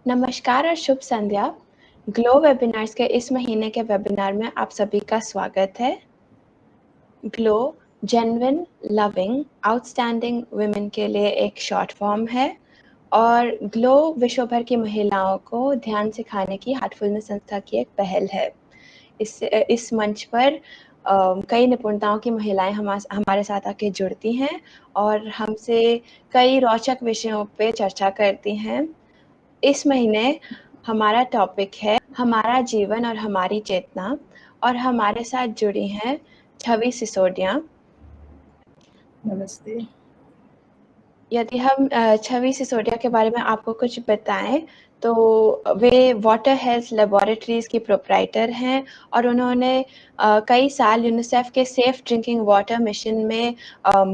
नमस्कार और शुभ संध्या। Glow webinars के इस महीने के वेबिनार में आप सभी का स्वागत है। Glow genuine loving outstanding women के लिए एक शॉर्ट फॉर्म है और ग्लो विश्व भर की महिलाओं को ध्यान सिखाने की हार्टफुलनेस संस्था की एक पहल है। इस मंच पर कई निपुणताओं की महिलाएं हमारे साथ आके जुड़ती हैं और हमसे कई रोचक विषयों पे चर्चा करती हैं। इस महीने हमारा टॉपिक है हमारा जीवन और हमारी चेतना और हमारे साथ जुड़ी हैं छवि सिसोदिया। नमस्ते। यदि हम छवि सिसोदिया के बारे में आपको कुछ बताएं तो वे वाटर हेल्थ लेबोरेटरीज की प्रोप्राइटर हैं और उन्होंने कई साल यूनिसेफ के सेफ ड्रिंकिंग वाटर मिशन में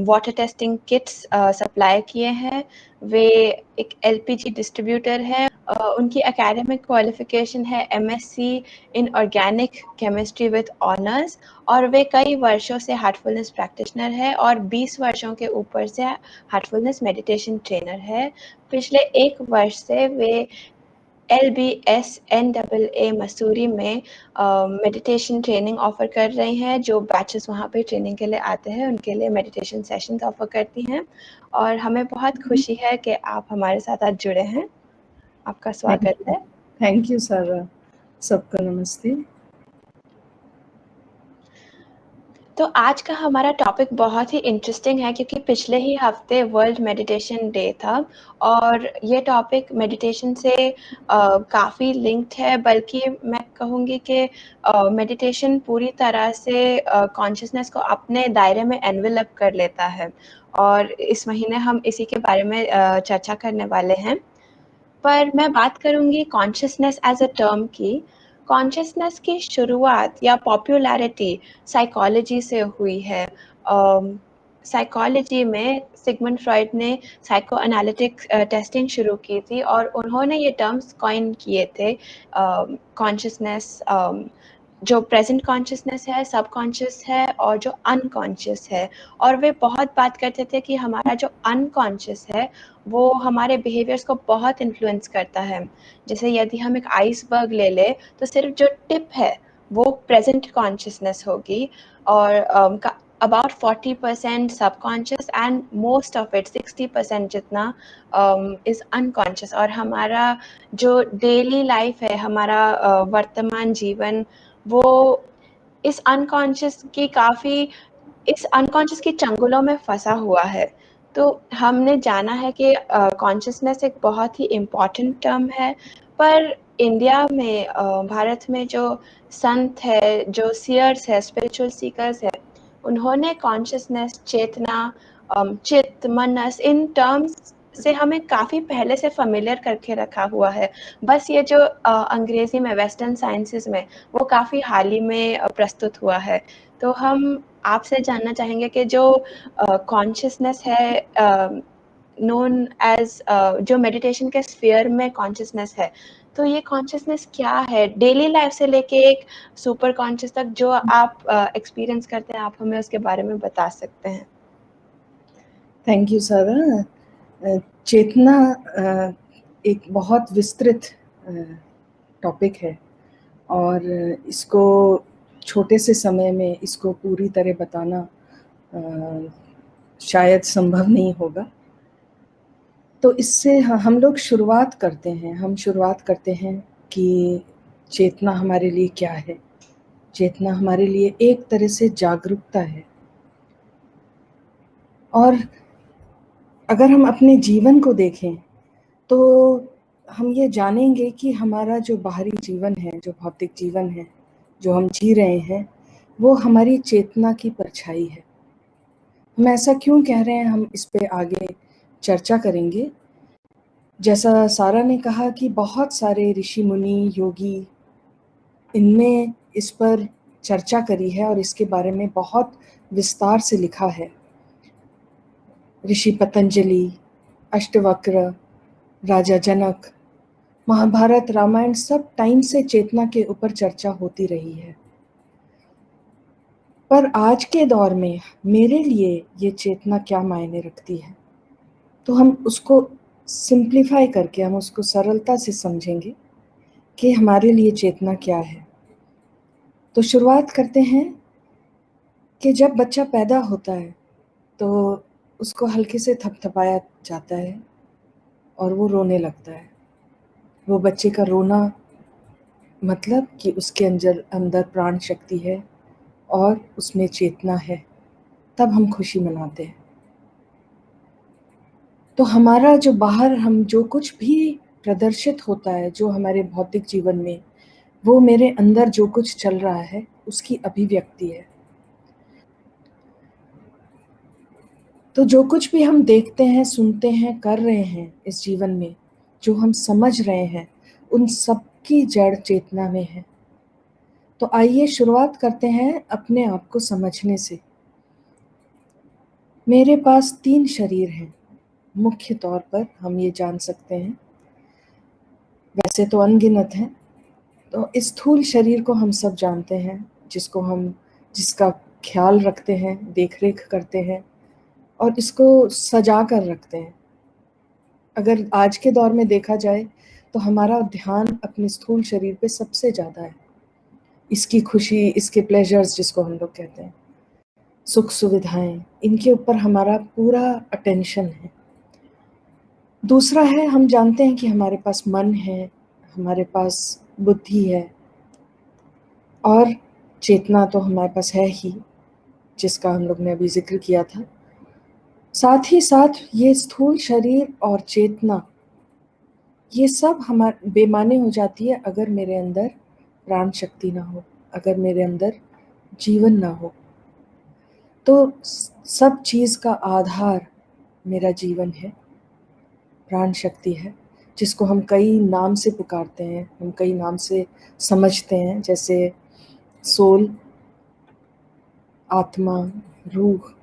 वाटर टेस्टिंग किट्स सप्लाई किए हैं। वे एक एलपीजी डिस्ट्रीब्यूटर है। उनकी एकेडमिक क्वालिफिकेशन है MSc in organic chemistry with honours और वे कई वर्षों से हार्टफुलनेस प्रैक्टिशनर है और 20 वर्षों के ऊपर से हार्टफुलनेस मेडिटेशन ट्रेनर है। पिछले 1 वर्ष से वे LBS-NAA मसूरी में मेडिटेशन ट्रेनिंग ऑफर कर रही हैं। जो बैचेस वहाँ पे ट्रेनिंग के लिए आते हैं उनके लिए मेडिटेशन सेशंस ऑफर करती हैं और हमें बहुत खुशी है कि आप हमारे साथ आज जुड़े हैं। आपका स्वागत है। थैंक यू सारा। सबको नमस्ते। तो आज का हमारा टॉपिक बहुत ही इंटरेस्टिंग है क्योंकि पिछले ही हफ्ते वर्ल्ड मेडिटेशन डे था और ये टॉपिक मेडिटेशन से काफ़ी लिंक्ड है, बल्कि मैं कहूँगी कि मेडिटेशन पूरी तरह से कॉन्शियसनेस को अपने दायरे में एनवेलप कर लेता है और इस महीने हम इसी के बारे में चर्चा करने वाले हैं। पर मैं बात करूँगी कॉन्शियसनेस एज अ टर्म की। कॉन्शियसनेस की शुरुआत या पॉपुलैरिटी साइकोलॉजी से हुई है। साइकोलॉजी में सिगमंड फ्रॉइड ने साइको एनालिटिक टेस्टिंग शुरू की थी और उन्होंने ये टर्म्स कॉइन किए थे। कॉन्शियसनेस जो प्रेजेंट कॉन्शियसनेस है, सबकॉन्शियस है और जो अनकॉन्शियस है, और वे बहुत बात करते थे कि हमारा जो अनकॉन्शियस है वो हमारे बिहेवियर्स को बहुत इन्फ्लुएंस करता है। जैसे यदि हम एक आइसबर्ग ले लें तो सिर्फ जो टिप है वो प्रेजेंट कॉन्शियसनेस होगी और about 40% subconscious and most of it 60% जितना इज अनकॉन्शियस। और हमारा जो डेली लाइफ है, हमारा वर्तमान जीवन, वो इस अनकॉन्शियस की चंगुलों में फंसा हुआ है। तो हमने जाना है कि कॉन्शियसनेस एक बहुत ही इम्पॉर्टेंट टर्म है, पर इंडिया में भारत में जो संत है, जो सीयर्स है, स्पिरिचुअल सीकर्स है, उन्होंने कॉन्शियसनेस, चेतना, चित्त, मनस, इन टर्म्स से हमें काफ़ी पहले से फेमिलियर करके रखा हुआ है। बस ये जो अंग्रेजी में वेस्टर्न साइंसेस में वो काफ़ी हाल ही में प्रस्तुत हुआ है। तो हम आपसे जानना चाहेंगे कि जो कॉन्शियसनेस है नोन एज जो मेडिटेशन के स्फीयर में कॉन्शियसनेस है, तो ये कॉन्शियसनेस क्या है डेली लाइफ से लेके एक सुपर कॉन्शियस तक जो आप एक्सपीरियंस करते हैं, आप हमें उसके बारे में बता सकते हैं। थैंक यू सारा। चेतना एक बहुत विस्तृत टॉपिक है और इसको छोटे से समय में इसको पूरी तरह बताना शायद संभव नहीं होगा। तो इससे हम लोग शुरुआत करते हैं कि चेतना हमारे लिए क्या है। चेतना हमारे लिए एक तरह से जागरूकता है और अगर हम अपने जीवन को देखें तो हम ये जानेंगे कि हमारा जो बाहरी जीवन है, जो भौतिक जीवन है, जो हम जी रहे हैं, वो हमारी चेतना की परछाई है। हम ऐसा क्यों कह रहे हैं, हम इस पे आगे चर्चा करेंगे। जैसा सारा ने कहा कि बहुत सारे ऋषि मुनि, योगी, इनने इस पर चर्चा करी है और इसके बारे में बहुत विस्तार से लिखा है। ऋषि पतंजलि, अष्टवक्र, राजा जनक, महाभारत, रामायण, सब टाइम से चेतना के ऊपर चर्चा होती रही है। पर आज के दौर में मेरे लिए ये चेतना क्या मायने रखती है, तो हम उसको सिंप्लीफाई करके हम उसको सरलता से समझेंगे कि हमारे लिए चेतना क्या है। तो शुरुआत करते हैं कि जब बच्चा पैदा होता है तो उसको हल्के से थपथपाया जाता है और वो रोने लगता है। वो बच्चे का रोना मतलब कि उसके अंदर प्राण शक्ति है और उसमें चेतना है, तब हम खुशी मनाते हैं। तो हमारा जो बाहर हम जो कुछ भी प्रदर्शित होता है, जो हमारे भौतिक जीवन में, वो मेरे अंदर जो कुछ चल रहा है उसकी अभिव्यक्ति है। तो जो कुछ भी हम देखते हैं, सुनते हैं, कर रहे हैं इस जीवन में, जो हम समझ रहे हैं, उन सब की जड़ चेतना में है। तो आइए शुरुआत करते हैं अपने आप को समझने से। मेरे पास 3 शरीर हैं, मुख्य तौर पर हम ये जान सकते हैं, वैसे तो अनगिनत हैं। तो इस स्थूल शरीर को हम सब जानते हैं, जिसका ख्याल रखते हैं, देख रेख करते हैं और इसको सजा कर रखते हैं। अगर आज के दौर में देखा जाए तो हमारा ध्यान अपने स्थूल शरीर पे सबसे ज़्यादा है। इसकी खुशी, इसके प्लेजर्स जिसको हम लोग कहते हैं, सुख सुविधाएं, इनके ऊपर हमारा पूरा अटेंशन है। दूसरा है, हम जानते हैं कि हमारे पास मन है, हमारे पास बुद्धि है और चेतना तो हमारे पास है ही, जिसका हम लोग ने अभी जिक्र किया था। साथ ही साथ ये स्थूल शरीर और चेतना, ये सब हमारे बेमाने हो जाती है अगर मेरे अंदर प्राण शक्ति ना हो, अगर मेरे अंदर जीवन ना हो। तो सब चीज़ का आधार मेरा जीवन है, प्राण शक्ति है, जिसको हम कई नाम से पुकारते हैं, हम कई नाम से समझते हैं, जैसे सोल, आत्मा, रूह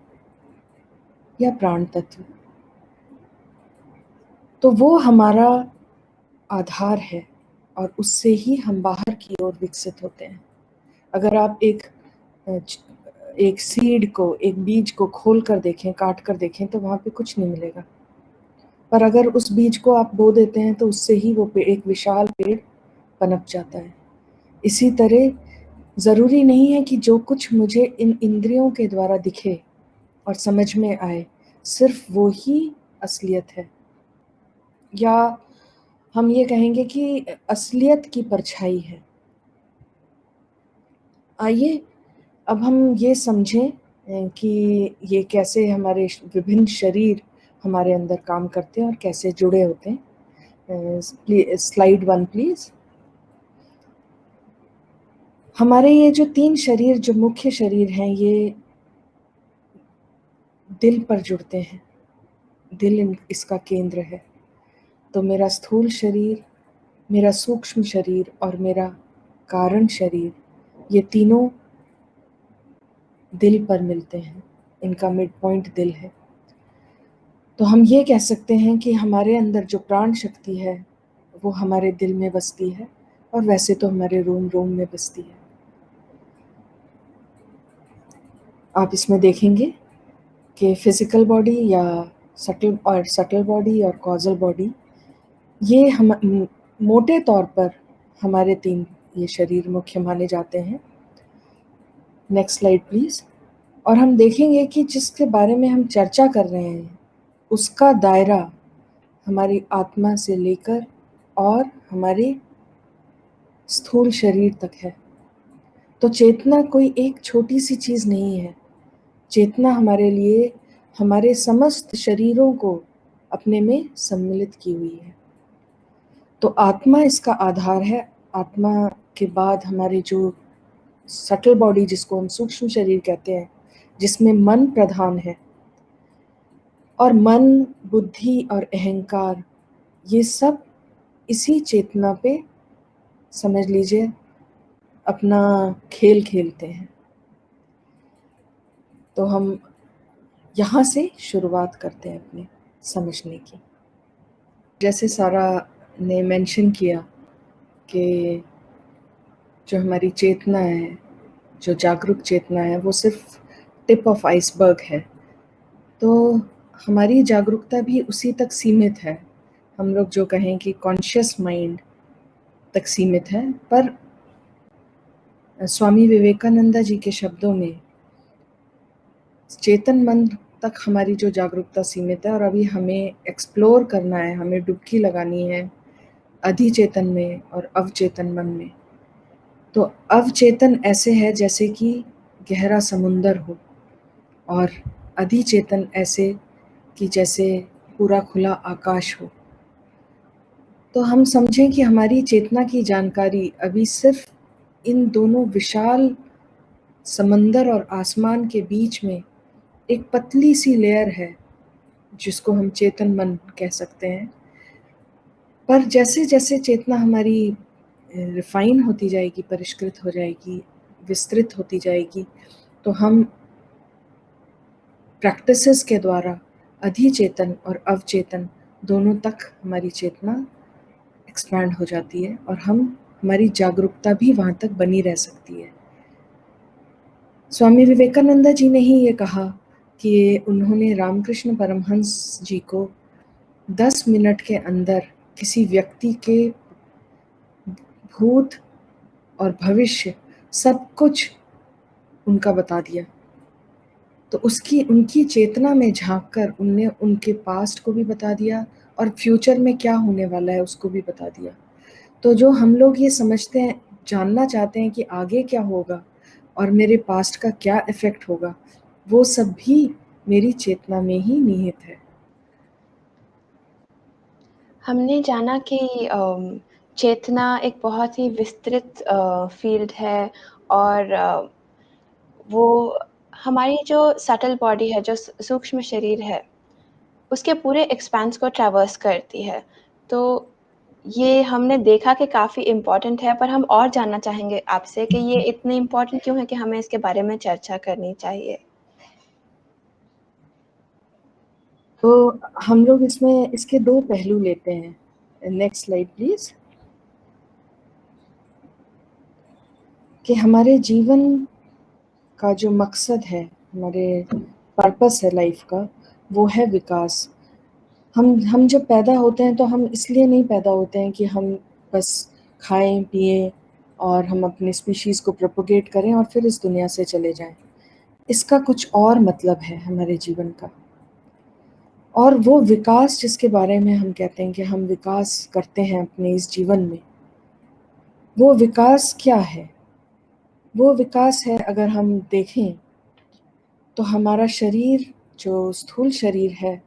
या प्राण तत्व। तो वो हमारा आधार है और उससे ही हम बाहर की ओर विकसित होते हैं। अगर आप एक सीड को, एक बीज को खोल कर देखें, काट कर देखें, तो वहाँ पे कुछ नहीं मिलेगा। पर अगर उस बीज को आप बो देते हैं तो उससे ही वो एक विशाल पेड़ पनप जाता है। इसी तरह ज़रूरी नहीं है कि जो कुछ मुझे इन इंद्रियों के द्वारा दिखे और समझ में आए, सिर्फ वो ही असलियत है, या हम ये कहेंगे कि असलियत की परछाई है। आइए अब हम ये समझें कि ये कैसे हमारे विभिन्न शरीर हमारे अंदर काम करते हैं और कैसे जुड़े होते हैं। Slide 1 please. हमारे ये जो 3 शरीर, जो मुख्य शरीर हैं, ये दिल पर जुड़ते हैं। दिल इसका केंद्र है। तो मेरा स्थूल शरीर, मेरा सूक्ष्म शरीर और मेरा कारण शरीर, ये तीनों दिल पर मिलते हैं, इनका मिड पॉइंट दिल है। तो हम ये कह सकते हैं कि हमारे अंदर जो प्राण शक्ति है वो हमारे दिल में बसती है, और वैसे तो हमारे रोम रोम में बसती है। आप इसमें देखेंगे कि फिजिकल बॉडी या सटल बॉडी और कॉजल बॉडी, ये हम मोटे तौर पर हमारे 3 ये शरीर मुख्य माने जाते हैं। Next slide please. और हम देखेंगे कि जिसके बारे में हम चर्चा कर रहे हैं उसका दायरा हमारी आत्मा से लेकर और हमारे स्थूल शरीर तक है। तो चेतना कोई एक छोटी सी चीज़ नहीं है। चेतना हमारे लिए हमारे समस्त शरीरों को अपने में सम्मिलित की हुई है। तो आत्मा इसका आधार है। आत्मा के बाद हमारे जो सटल बॉडी, जिसको हम सूक्ष्म शरीर कहते हैं, जिसमें मन प्रधान है, और मन, बुद्धि और अहंकार, ये सब इसी चेतना पे, समझ लीजिए, अपना खेल खेलते हैं। तो हम यहाँ से शुरुआत करते हैं अपने समझने की। जैसे सारा ने मेंशन किया कि जो हमारी चेतना है, जो जागरूक चेतना है, वो सिर्फ टिप ऑफ आइसबर्ग है। तो हमारी जागरूकता भी उसी तक सीमित है हम लोग जो कहें कि कॉन्शियस माइंड तक सीमित है, पर स्वामी विवेकानंद जी के शब्दों में चेतन मन तक हमारी जो जागरूकता सीमित है और अभी हमें एक्सप्लोर करना है, हमें डुबकी लगानी है अधिचेतन में और अवचेतन मन में। तो अवचेतन ऐसे है जैसे कि गहरा समुंदर हो, और अधिचेतन ऐसे कि जैसे पूरा खुला आकाश हो। तो हम समझें कि हमारी चेतना की जानकारी अभी सिर्फ इन दोनों विशाल समंदर और आसमान के बीच में एक पतली सी लेयर है, जिसको हम चेतन मन कह सकते हैं। पर जैसे जैसे चेतना हमारी रिफाइन होती जाएगी, परिष्कृत हो जाएगी, विस्तृत होती जाएगी, तो हम प्रैक्टिसेस के द्वारा अधिचेतन और अवचेतन दोनों तक हमारी चेतना एक्सपैंड हो जाती है और हमारी जागरूकता भी वहाँ तक बनी रह सकती है। स्वामी विवेकानंद जी ने ही ये कहा कि उन्होंने रामकृष्ण परमहंस जी को 10 मिनट के अंदर किसी व्यक्ति के भूत और भविष्य सब कुछ उनका बता दिया। तो उनकी चेतना में झांककर उनने उनके पास्ट को भी बता दिया और फ्यूचर में क्या होने वाला है उसको भी बता दिया। तो जो हम लोग ये समझते हैं, जानना चाहते हैं कि आगे क्या होगा और मेरे पास्ट का क्या इफेक्ट होगा, वो सब भी मेरी चेतना में ही निहित है। हमने जाना कि चेतना एक बहुत ही विस्तृत फील्ड है और वो हमारी जो सटल बॉडी है, जो सूक्ष्म शरीर है, उसके पूरे एक्सपेंस को ट्रैवर्स करती है। तो ये हमने देखा कि काफ़ी इम्पोर्टेंट है, पर हम और जानना चाहेंगे आपसे कि ये इतनी इम्पोर्टेंट क्यों है कि हमें इसके बारे में चर्चा करनी चाहिए? तो हम लोग इसमें इसके 2 पहलू लेते हैं। Next slide please. कि हमारे जीवन का जो मकसद है, हमारे पर्पस है लाइफ का, वो है विकास। हम जब पैदा होते हैं तो हम इसलिए नहीं पैदा होते हैं कि हम बस खाएं पिएं और हम अपने स्पीशीज़ को प्रोपोगेट करें और फिर इस दुनिया से चले जाएं। इसका कुछ और मतलब है हमारे जीवन का। और वो विकास जिसके बारे में हम कहते हैं कि हम विकास करते हैं अपने इस जीवन में, वो विकास क्या है? वो विकास है, अगर हम देखें तो हमारा शरीर, जो स्थूल शरीर है,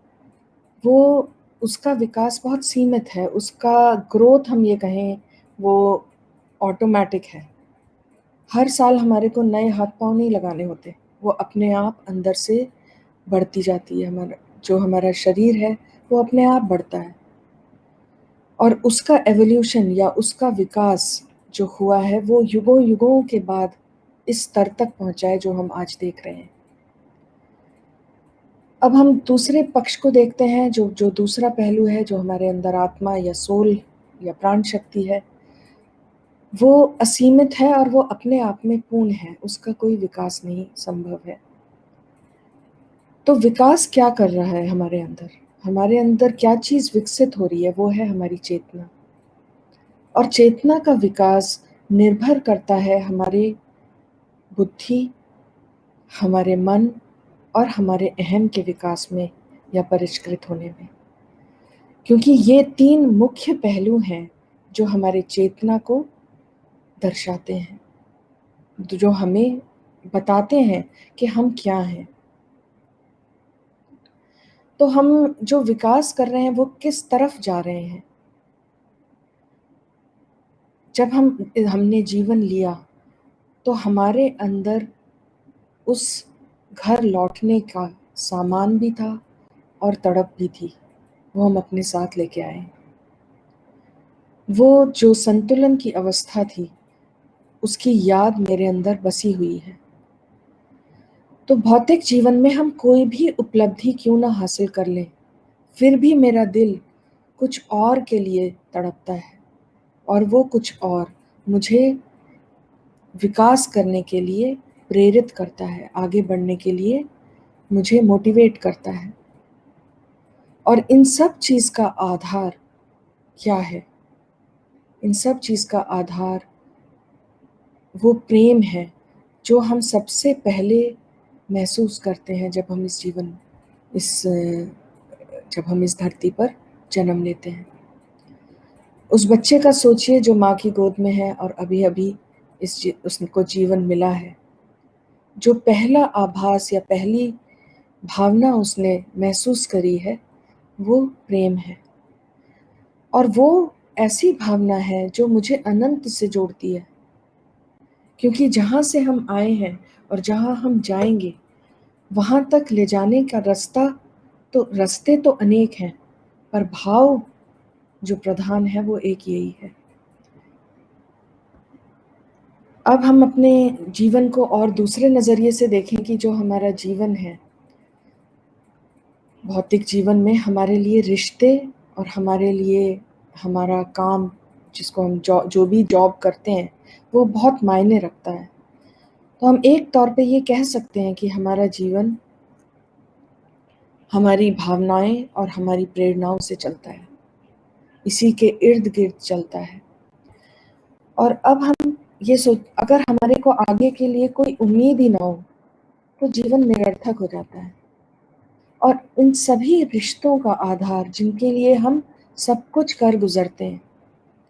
वो उसका विकास बहुत सीमित है। उसका ग्रोथ हम ये कहें वो ऑटोमेटिक है। हर साल हमारे को नए हाथ पांव नहीं लगाने होते, वो अपने आप अंदर से बढ़ती जाती है। हमारा शरीर है वो अपने आप बढ़ता है, और उसका एवोल्यूशन या उसका विकास जो हुआ है वो युगों युगों के बाद इस स्तर तक पहुंचा है जो हम आज देख रहे हैं। अब हम दूसरे पक्ष को देखते हैं, जो दूसरा पहलू है, जो हमारे अंदर आत्मा या सोल या प्राण शक्ति है, वो असीमित है और वो अपने आप में पूर्ण है, उसका कोई विकास नहीं संभव है। तो विकास क्या कर रहा है हमारे अंदर? हमारे अंदर क्या चीज़ विकसित हो रही है? वो है हमारी चेतना। और चेतना का विकास निर्भर करता है हमारे बुद्धि, हमारे मन और हमारे अहम के विकास में या परिष्कृत होने में। क्योंकि ये 3 मुख्य पहलू हैं जो हमारे चेतना को दर्शाते हैं, जो हमें बताते हैं कि हम क्या हैं। तो हम जो विकास कर रहे हैं वो किस तरफ जा रहे हैं? जब हमने जीवन लिया तो हमारे अंदर उस घर लौटने का सामान भी था और तड़प भी थी, वो हम अपने साथ लेके आए। वो जो संतुलन की अवस्था थी उसकी याद मेरे अंदर बसी हुई है। तो भौतिक जीवन में हम कोई भी उपलब्धि क्यों ना हासिल कर लें, फिर भी मेरा दिल कुछ और के लिए तड़पता है, और वो कुछ और मुझे विकास करने के लिए प्रेरित करता है, आगे बढ़ने के लिए मुझे मोटिवेट करता है। और इन सब चीज़ का आधार क्या है? इन सब चीज़ का आधार वो प्रेम है जो हम सबसे पहले महसूस करते हैं जब हम जब हम इस धरती पर जन्म लेते हैं। उस बच्चे का सोचिए जो माँ की गोद में है और अभी-अभी उसको जीवन मिला है। जो पहला आभास या पहली भावना उसने महसूस करी है, वो प्रेम है। और वो ऐसी भावना है जो मुझे अनंत से जोड़ती है। क्योंकि जहाँ से हम आए हैं और जहाँ हम जाएंगे, वहाँ तक ले जाने का रास्ते तो अनेक हैं, पर भाव जो प्रधान है वो एक यही है। अब हम अपने जीवन को और दूसरे नज़रिए से देखें कि जो हमारा जीवन है, भौतिक जीवन में हमारे लिए रिश्ते और हमारे लिए हमारा काम, जिसको हम जो भी जॉब करते हैं, वो बहुत मायने रखता है। तो हम एक तौर पे ये कह सकते हैं कि हमारा जीवन हमारी भावनाएं और हमारी प्रेरणाओं से चलता है, इसी के इर्द गिर्द चलता है। और अब हम ये अगर हमारे को आगे के लिए कोई उम्मीद ही ना हो तो जीवन निरर्थक हो जाता है। और इन सभी रिश्तों का आधार, जिनके लिए हम सब कुछ कर गुजरते हैं,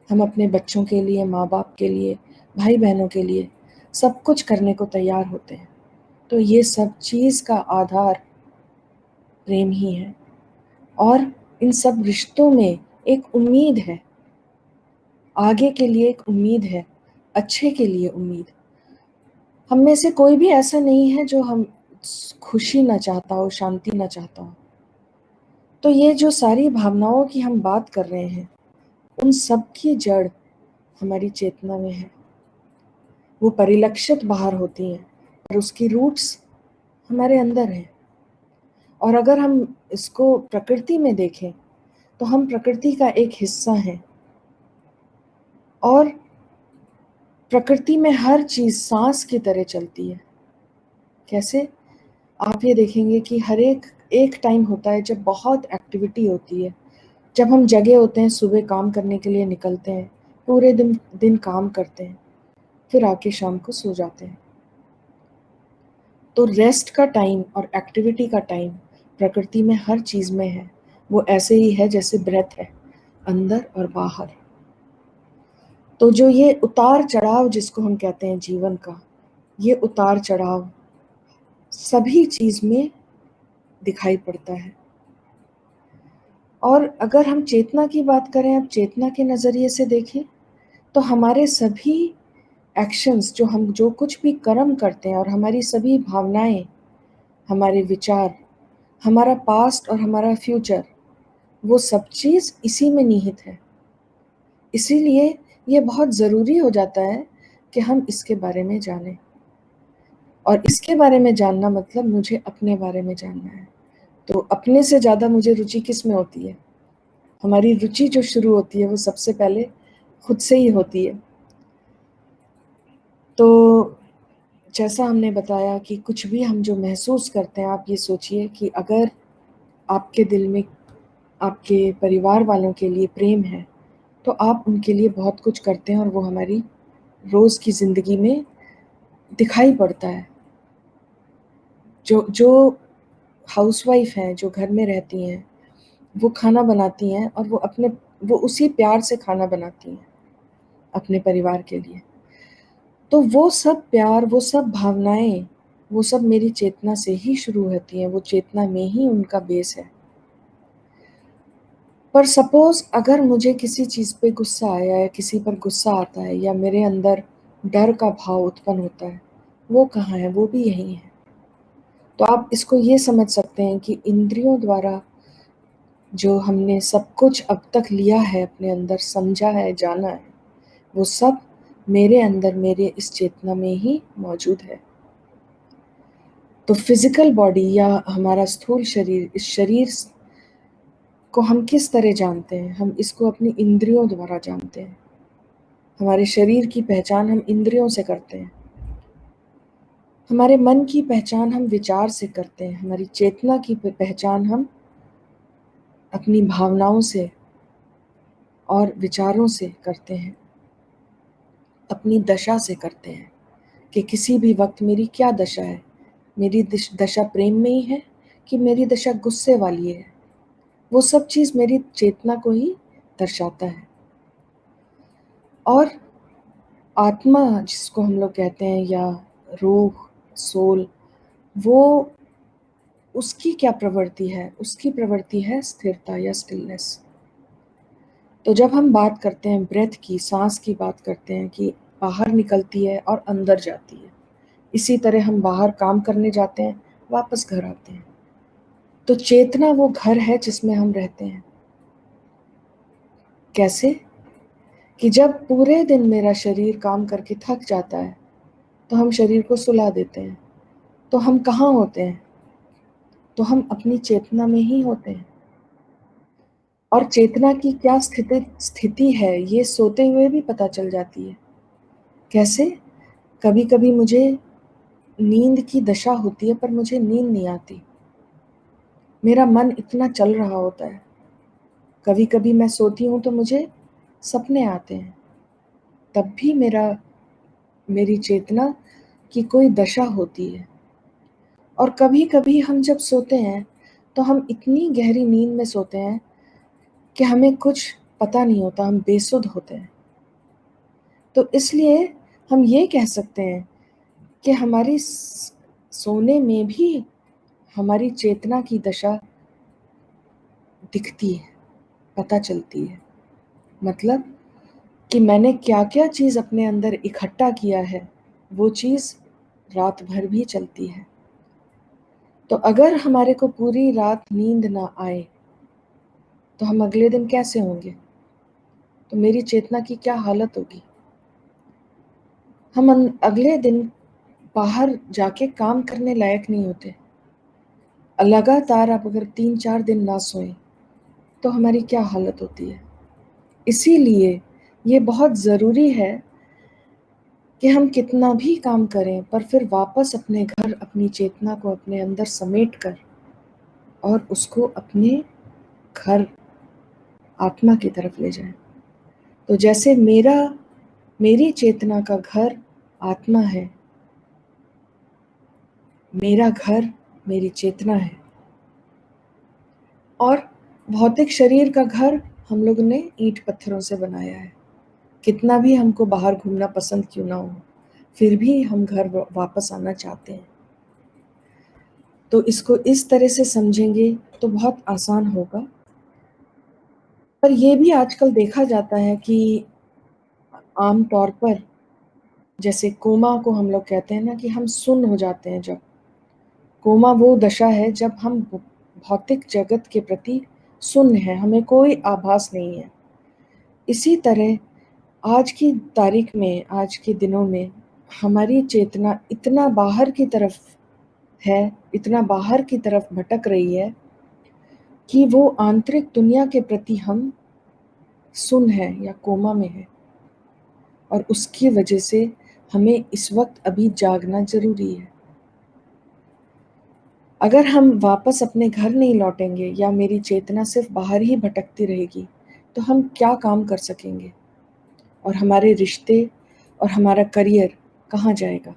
हम अपने बच्चों के लिए, माँ बाप के लिए, भाई बहनों के लिए सब कुछ करने को तैयार होते हैं, तो ये सब चीज़ का आधार प्रेम ही है। और इन सब रिश्तों में एक उम्मीद है, आगे के लिए एक उम्मीद है, अच्छे के लिए उम्मीद। हम में से कोई भी ऐसा नहीं है जो हम खुशी ना चाहता हो, शांति ना चाहता हो। तो ये जो सारी भावनाओं की हम बात कर रहे हैं, उन सब की जड़ हमारी चेतना में है। वो परिलक्षित बाहर होती हैं, और उसकी रूट्स हमारे अंदर हैं। और अगर हम इसको प्रकृति में देखें तो हम प्रकृति का एक हिस्सा हैं। और प्रकृति में हर चीज़ सांस की तरह चलती है। कैसे? आप ये देखेंगे कि हर एक टाइम होता है जब बहुत एक्टिविटी होती है, जब हम जगे होते हैं, सुबह काम करने के लिए निकलते हैं, पूरे दिन काम करते हैं, फिर आके शाम को सो जाते हैं। तो रेस्ट का टाइम और एक्टिविटी का टाइम प्रकृति में हर चीज़ में है। वो ऐसे ही है जैसे ब्रेथ है, अंदर और बाहर। तो जो ये उतार चढ़ाव जिसको हम कहते हैं जीवन का, ये उतार चढ़ाव सभी चीज़ में दिखाई पड़ता है। और अगर हम चेतना की बात करें, अब चेतना के नज़रिए से देखें, तो हमारे सभी एक्शंस, जो कुछ भी कर्म करते हैं, और हमारी सभी भावनाएं, हमारे विचार, हमारा पास्ट और हमारा फ्यूचर, वो सब चीज़ इसी में निहित है। इसीलिए ये बहुत ज़रूरी हो जाता है कि हम इसके बारे में जानें। और इसके बारे में जानना मतलब मुझे अपने बारे में जानना है। तो अपने से ज़्यादा मुझे रुचि किस में होती है? हमारी रुचि जो शुरू होती है वो सबसे पहले खुद से ही होती है। तो जैसा हमने बताया कि कुछ भी हम जो महसूस करते हैं, आप ये सोचिए कि अगर आपके दिल में आपके परिवार वालों के लिए प्रेम है, तो आप उनके लिए बहुत कुछ करते हैं, और वो हमारी रोज़ की ज़िंदगी में दिखाई पड़ता है। जो हाउसवाइफ हैं, जो घर में रहती हैं, वो खाना बनाती हैं, और वो उसी प्यार से खाना बनाती हैं अपने परिवार के लिए। तो वो सब प्यार, वो सब भावनाएं, वो सब मेरी चेतना से ही शुरू होती हैं। वो चेतना में ही उनका बेस है। पर सपोज अगर मुझे किसी चीज़ पे गुस्सा आया, या किसी पर गुस्सा आता है, या मेरे अंदर डर का भाव उत्पन्न होता है, वो कहाँ है? वो भी यही है। तो आप इसको ये समझ सकते हैं कि इंद्रियों द्वारा जो हमने सब कुछ अब तक लिया है, अपने अंदर समझा है, जाना है, वो सब मेरे अंदर, मेरे इस चेतना में ही मौजूद है। तो फिजिकल बॉडी या हमारा स्थूल शरीर, इस शरीर को हम किस तरह जानते हैं? हम इसको अपनी इंद्रियों द्वारा जानते हैं। हमारे शरीर की पहचान हम इंद्रियों से करते हैं। हमारे मन की पहचान हम विचार से करते हैं। हमारी चेतना की पहचान हम अपनी भावनाओं से और विचारों से करते हैं, अपनी दशा से करते हैं कि किसी भी वक्त मेरी क्या दशा है, मेरी दशा प्रेम में ही है कि मेरी दशा गुस्से वाली है। वो सब चीज़ मेरी चेतना को ही दर्शाता है। और आत्मा जिसको हम लोग कहते हैं, या रूह, सोल, वो उसकी क्या प्रवृत्ति है? उसकी प्रवृत्ति है स्थिरता या स्टिलनेस। तो जब हम बात करते हैं ब्रेथ की, सांस की बात करते हैं कि बाहर निकलती है और अंदर जाती है, इसी तरह हम बाहर काम करने जाते हैं, वापस घर आते हैं। तो चेतना वो घर है जिसमें हम रहते हैं। कैसे? कि जब पूरे दिन मेरा शरीर काम करके थक जाता है तो हम शरीर को सुला देते हैं, तो हम कहाँ होते हैं? तो हम अपनी चेतना में ही होते हैं। और चेतना की क्या स्थिति है ये सोते हुए भी पता चल जाती है। कैसे? कभी कभी मुझे नींद की दशा होती है पर मुझे नींद नहीं आती, मेरा मन इतना चल रहा होता है। कभी कभी मैं सोती हूँ तो मुझे सपने आते हैं, तब भी मेरी चेतना की कोई दशा होती है। और कभी कभी हम जब सोते हैं तो हम इतनी गहरी नींद में सोते हैं कि हमें कुछ पता नहीं होता, हम बेसुध होते हैं। तो इसलिए हम ये कह सकते हैं कि हमारी सोने में भी हमारी चेतना की दशा दिखती है, पता चलती है। मतलब कि मैंने क्या क्या चीज़ अपने अंदर इकट्ठा किया है, वो चीज़ रात भर भी चलती है। तो अगर हमारे को पूरी रात नींद ना आए तो हम अगले दिन कैसे होंगे? तो मेरी चेतना की क्या हालत होगी? हम अगले दिन बाहर जाके काम करने लायक नहीं होते। लगातार आप अगर 3-4 दिन ना सोएं तो हमारी क्या हालत होती है? इसीलिए ये बहुत ज़रूरी है कि हम कितना भी काम करें पर फिर वापस अपने घर, अपनी चेतना को अपने अंदर समेट कर और उसको अपने घर, आत्मा की तरफ ले जाएं। तो जैसे मेरी चेतना का घर आत्मा है, मेरा घर मेरी चेतना है, और भौतिक शरीर का घर हम लोग ने ईंट पत्थरों से बनाया है। कितना भी हमको बाहर घूमना पसंद क्यों ना हो, फिर भी हम घर वापस आना चाहते हैं। तो इसको इस तरह से समझेंगे तो बहुत आसान होगा। पर ये भी आजकल देखा जाता है कि आम तौर पर, जैसे कोमा को हम लोग कहते हैं ना, कि हम सुन्न हो जाते हैं। जब कोमा वो दशा है जब हम भौतिक जगत के प्रति सुन्न हैं, हमें कोई आभास नहीं है। इसी तरह आज की तारीख में, आज के दिनों में हमारी चेतना इतना बाहर की तरफ है, इतना बाहर की तरफ भटक रही है कि वो आंतरिक दुनिया के प्रति हम सुन्न हैं या कोमा में हैं। और उसकी वजह से हमें इस वक्त अभी जागना जरूरी है। अगर हम वापस अपने घर नहीं लौटेंगे या मेरी चेतना सिर्फ बाहर ही भटकती रहेगी तो हम क्या काम कर सकेंगे, और हमारे रिश्ते और हमारा करियर कहाँ जाएगा?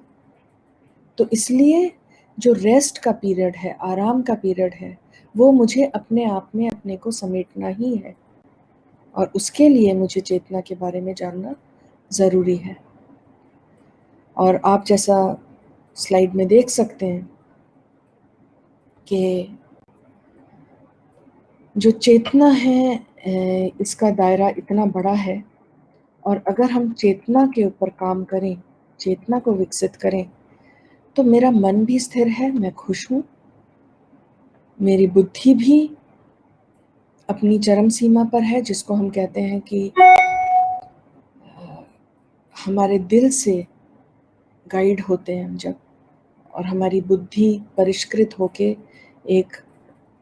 तो इसलिए जो रेस्ट का पीरियड है, आराम का पीरियड है, वो मुझे अपने आप में अपने को समेटना ही है, और उसके लिए मुझे चेतना के बारे में जानना ज़रूरी है। और आप जैसा स्लाइड में देख सकते हैं कि जो चेतना है इसका दायरा इतना बड़ा है, और अगर हम चेतना के ऊपर काम करें, चेतना को विकसित करें, तो मेरा मन भी स्थिर है, मैं खुश हूँ, मेरी बुद्धि भी अपनी चरम सीमा पर है, जिसको हम कहते हैं कि हमारे दिल से गाइड होते हैं हम जब, और हमारी बुद्धि परिष्कृत होके एक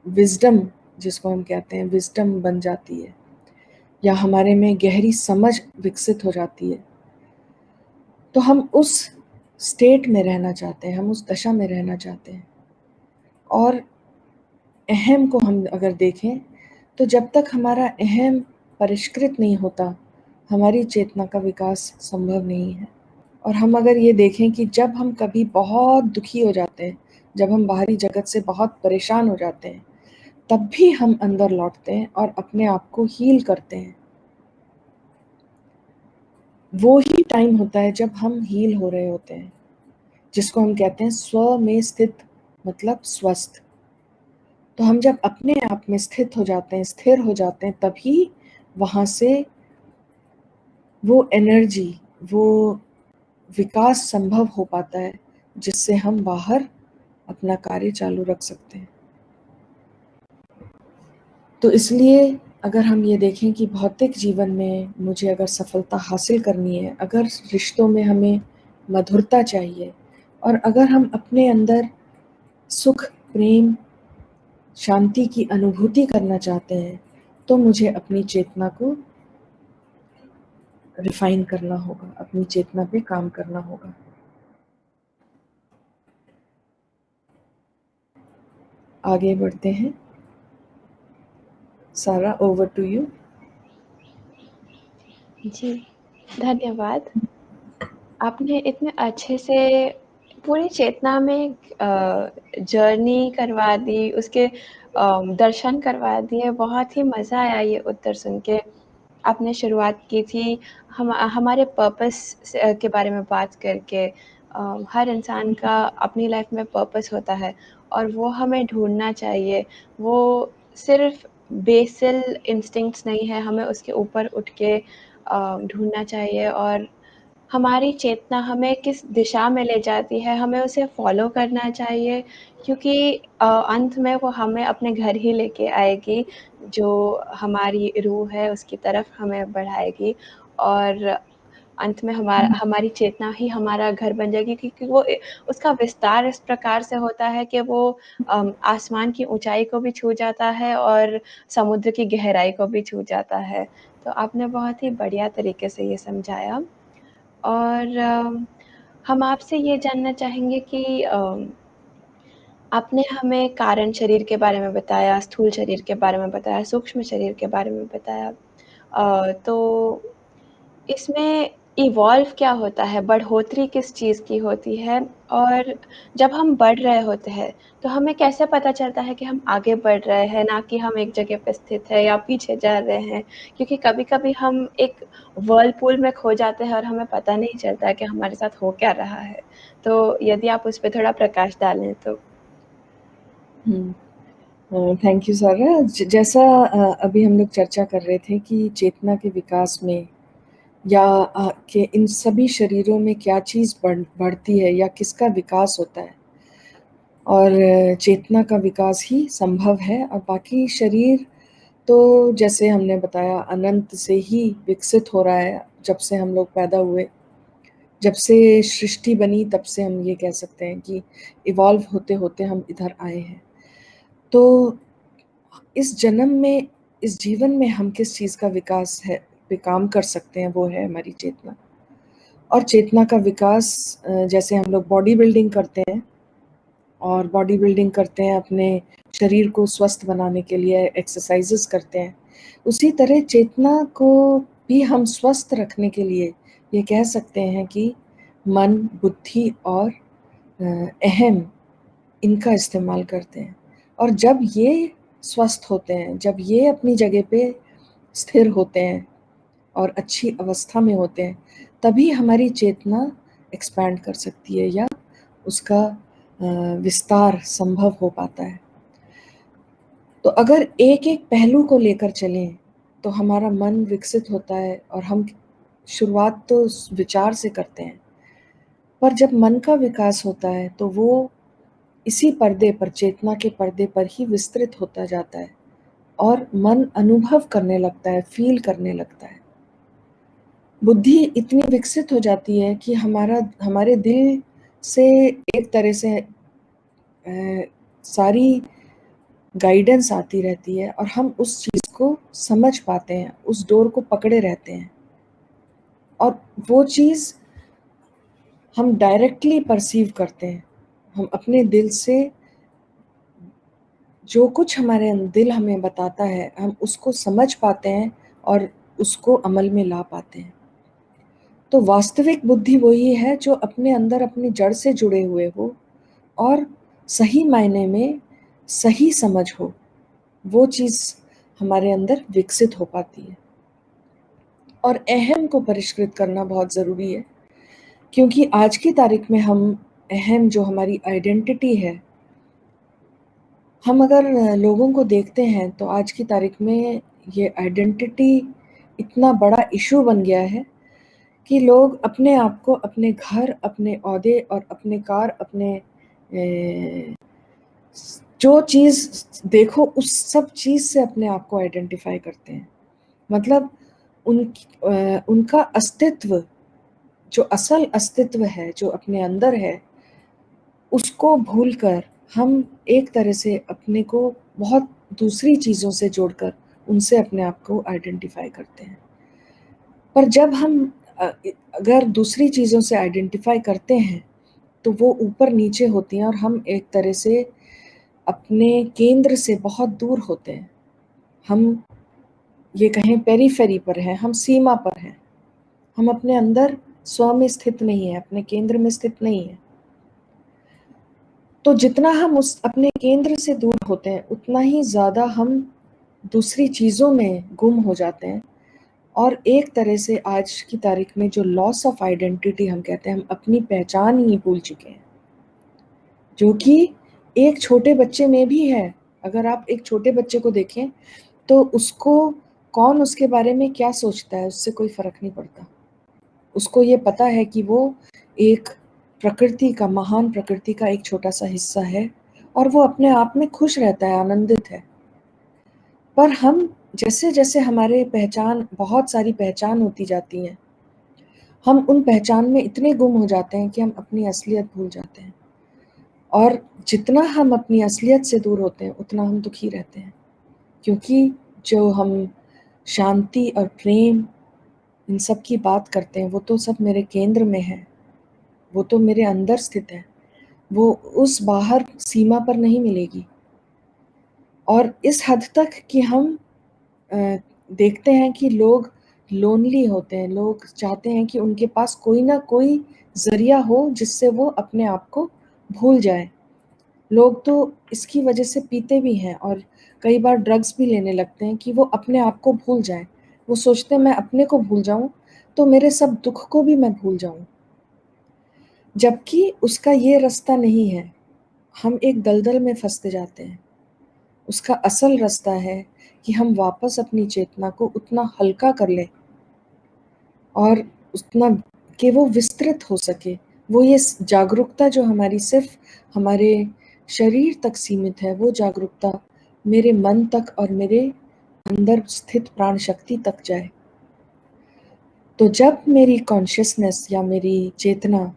विजडम, जिसको हम कहते हैं विजडम, बन जाती है, या हमारे में गहरी समझ विकसित हो जाती है। तो हम उस स्टेट में रहना चाहते हैं, हम उस दशा में रहना चाहते हैं। और अहम को हम अगर देखें तो जब तक हमारा अहम परिष्कृत नहीं होता, हमारी चेतना का विकास संभव नहीं है। और हम अगर ये देखें कि जब हम कभी बहुत दुखी हो जाते हैं, जब हम बाहरी जगत से बहुत परेशान हो जाते हैं, तब भी हम अंदर लौटते हैं और अपने आप को हील करते हैं। वो ही टाइम होता है जब हम हील हो रहे होते हैं, जिसको हम कहते हैं स्व में स्थित, मतलब स्वस्थ। तो हम जब अपने आप में स्थित हो जाते हैं, स्थिर हो जाते हैं, तभी वहाँ से वो एनर्जी, वो विकास संभव हो पाता है, जिससे हम बाहर अपना कार्य चालू रख सकते हैं। तो इसलिए अगर हम ये देखें कि भौतिक जीवन में मुझे अगर सफलता हासिल करनी है, अगर रिश्तों में हमें मधुरता चाहिए, और अगर हम अपने अंदर सुख, प्रेम, शांति की अनुभूति करना चाहते हैं, तो मुझे अपनी चेतना को रिफाइन करना होगा, अपनी चेतना पे काम करना होगा। आगे बढ़ते हैं। सारा, ओवर टू यू। जी, धन्यवाद। आपने इतने अच्छे से पूरी चेतना में जर्नी करवा दी, उसके दर्शन करवा दिए। बहुत ही मज़ा आया ये उत्तर सुन के। आपने शुरुआत की थी हमारे पर्पस के बारे में बात करके। हर इंसान का अपनी लाइफ में पर्पस होता है और वो हमें ढूँढना चाहिए। वो सिर्फ़ बेसल इंस्टिंक्ट्स नहीं है, हमें उसके ऊपर उठ के ढूँढना चाहिए। और हमारी चेतना हमें किस दिशा में ले जाती है, हमें उसे फ़ॉलो करना चाहिए, क्योंकि अंत में वो हमें अपने घर ही लेके आएगी, जो हमारी रूह है उसकी तरफ हमें बढ़ाएगी। और अंत में हमारी चेतना ही हमारा घर बन जाएगी, क्योंकि वो उसका विस्तार इस प्रकार से होता है कि वो आसमान की ऊँचाई को भी छू जाता है और समुद्र की गहराई को भी छू जाता है। तो आपने बहुत ही बढ़िया तरीके से ये समझाया। और हम आपसे ये जानना चाहेंगे कि आपने हमें कारण शरीर के बारे में बताया, स्थूल शरीर के बारे में बताया, सूक्ष्म शरीर के बारे में बताया। तो इसमें इवॉल्व क्या होता है? बढ़ोतरी किस चीज़ की होती है? और जब हम बढ़ रहे होते हैं, तो हमें कैसे पता चलता है कि हम आगे बढ़ रहे हैं, ना कि हम एक जगह पे स्थित हैं या पीछे जा रहे हैं? क्योंकि कभी-कभी हम एक व्हर्लपूल में खो जाते हैं और हमें पता नहीं चलता है कि हमारे साथ हो क्या रहा है। तो यदि आप उस पे थोड़ा प्रकाश डालें तो। थैंक यू सारा। जैसा अभी हम लोग चर्चा कर रहे थे कि चेतना के विकास में या कि इन सभी शरीरों में क्या चीज़ बढ़ती है या किसका विकास होता है, और चेतना का विकास ही संभव है। और बाकी शरीर तो जैसे हमने बताया अनंत से ही विकसित हो रहा है। जब से हम लोग पैदा हुए, जब से सृष्टि बनी, तब से हम ये कह सकते हैं कि इवॉल्व होते होते हम इधर आए हैं। तो इस जन्म में, इस जीवन में हम किस चीज़ का विकास है पे काम कर सकते हैं, वो है हमारी चेतना। और चेतना का विकास जैसे हम लोग बॉडी बिल्डिंग करते हैं, और बॉडी बिल्डिंग करते हैं अपने शरीर को स्वस्थ बनाने के लिए, एक्सरसाइजेस करते हैं, उसी तरह चेतना को भी हम स्वस्थ रखने के लिए ये कह सकते हैं कि मन, बुद्धि और अहम, इनका इस्तेमाल करते हैं। और जब ये स्वस्थ होते हैं, जब ये अपनी जगह पे स्थिर होते हैं और अच्छी अवस्था में होते हैं, तभी हमारी चेतना एक्सपैंड कर सकती है या उसका विस्तार संभव हो पाता है। तो अगर एक-एक पहलू को लेकर चलें, तो हमारा मन विकसित होता है। और हम शुरुआत तो विचार से करते हैं, पर जब मन का विकास होता है, तो वो इसी पर्दे पर, चेतना के पर्दे पर ही विस्तृत होता जाता है, और मन अनुभव करने लगता है, फ़ील करने लगता है। बुद्धि इतनी विकसित हो जाती है कि हमारे दिल से एक तरह से सारी गाइडेंस आती रहती है, और हम उस चीज़ को समझ पाते हैं, उस डोर को पकड़े रहते हैं, और वो चीज़ हम डायरेक्टली परसीव करते हैं। हम अपने दिल से जो कुछ हमारे दिल हमें बताता है, हम उसको समझ पाते हैं और उसको अमल में ला पाते हैं। तो वास्तविक बुद्धि वही है जो अपने अंदर अपनी जड़ से जुड़े हुए हो और सही मायने में सही समझ हो, वो चीज़ हमारे अंदर विकसित हो पाती है। और अहम को परिष्कृत करना बहुत ज़रूरी है, क्योंकि आज की तारीख में हम अहम जो हमारी आइडेंटिटी है, हम अगर लोगों को देखते हैं तो आज की तारीख में ये आइडेंटिटी इतना बड़ा इशू बन गया है कि लोग अपने आप को अपने घर, अपने ओहदे और अपने कार, अपने जो चीज़ देखो उस सब चीज़ से अपने आप को आइडेंटिफाई करते हैं। मतलब उनका अस्तित्व, जो असल अस्तित्व है, जो अपने अंदर है, उसको भूलकर हम एक तरह से अपने को बहुत दूसरी चीज़ों से जोड़कर उनसे अपने आप को आइडेंटिफाई करते हैं। पर जब हम अगर दूसरी चीज़ों से आइडेंटिफाई करते हैं तो वो ऊपर नीचे होती हैं और हम एक तरह से अपने केंद्र से बहुत दूर होते हैं। हम ये कहें पेरीफेरी पर हैं, हम सीमा पर हैं, हम अपने अंदर स्व में स्थित नहीं है, अपने केंद्र में स्थित नहीं है। तो जितना हम उस अपने केंद्र से दूर होते हैं उतना ही ज़्यादा हम दूसरी चीज़ों में गुम हो जाते हैं। और एक तरह से आज की तारीख में जो लॉस ऑफ आइडेंटिटी हम कहते हैं, हम अपनी पहचान ही भूल चुके हैं, जो कि एक छोटे बच्चे में भी है। अगर आप एक छोटे बच्चे को देखें तो उसको कौन उसके बारे में क्या सोचता है उससे कोई फ़र्क नहीं पड़ता। उसको ये पता है कि वो एक प्रकृति का, महान प्रकृति का एक छोटा सा हिस्सा है और वो अपने आप में खुश रहता है, आनंदित है। पर हम जैसे जैसे हमारे पहचान, बहुत सारी पहचान होती जाती हैं, हम उन पहचान में इतने गुम हो जाते हैं कि हम अपनी असलियत भूल जाते हैं। और जितना हम अपनी असलियत से दूर होते हैं उतना हम दुखी रहते हैं, क्योंकि जो हम शांति और प्रेम इन सब की बात करते हैं वो तो सब मेरे केंद्र में है, वो तो मेरे अंदर स्थित है, वो उस बाहर सीमा पर नहीं मिलेगी। और इस हद तक कि हम देखते हैं कि लोग लोनली होते हैं, लोग चाहते हैं कि उनके पास कोई ना कोई ज़रिया हो जिससे वो अपने आप को भूल जाए। लोग तो इसकी वजह से पीते भी हैं और कई बार ड्रग्स भी लेने लगते हैं कि वो अपने आप को भूल जाएं। वो सोचते हैं मैं अपने को भूल जाऊं तो मेरे सब दुख को भी मैं भूल जाऊं, जबकि उसका ये रास्ता नहीं है। हम एक दलदल में फंसते जाते हैं। उसका असल रास्ता है कि हम वापस अपनी चेतना को उतना हल्का कर लें और उतना कि वो विस्तृत हो सके। वो ये जागरूकता जो हमारी सिर्फ हमारे शरीर तक सीमित है, वो जागरूकता मेरे मन तक और मेरे अंदर स्थित प्राण शक्ति तक जाए। तो जब मेरी कॉन्शियसनेस या मेरी चेतना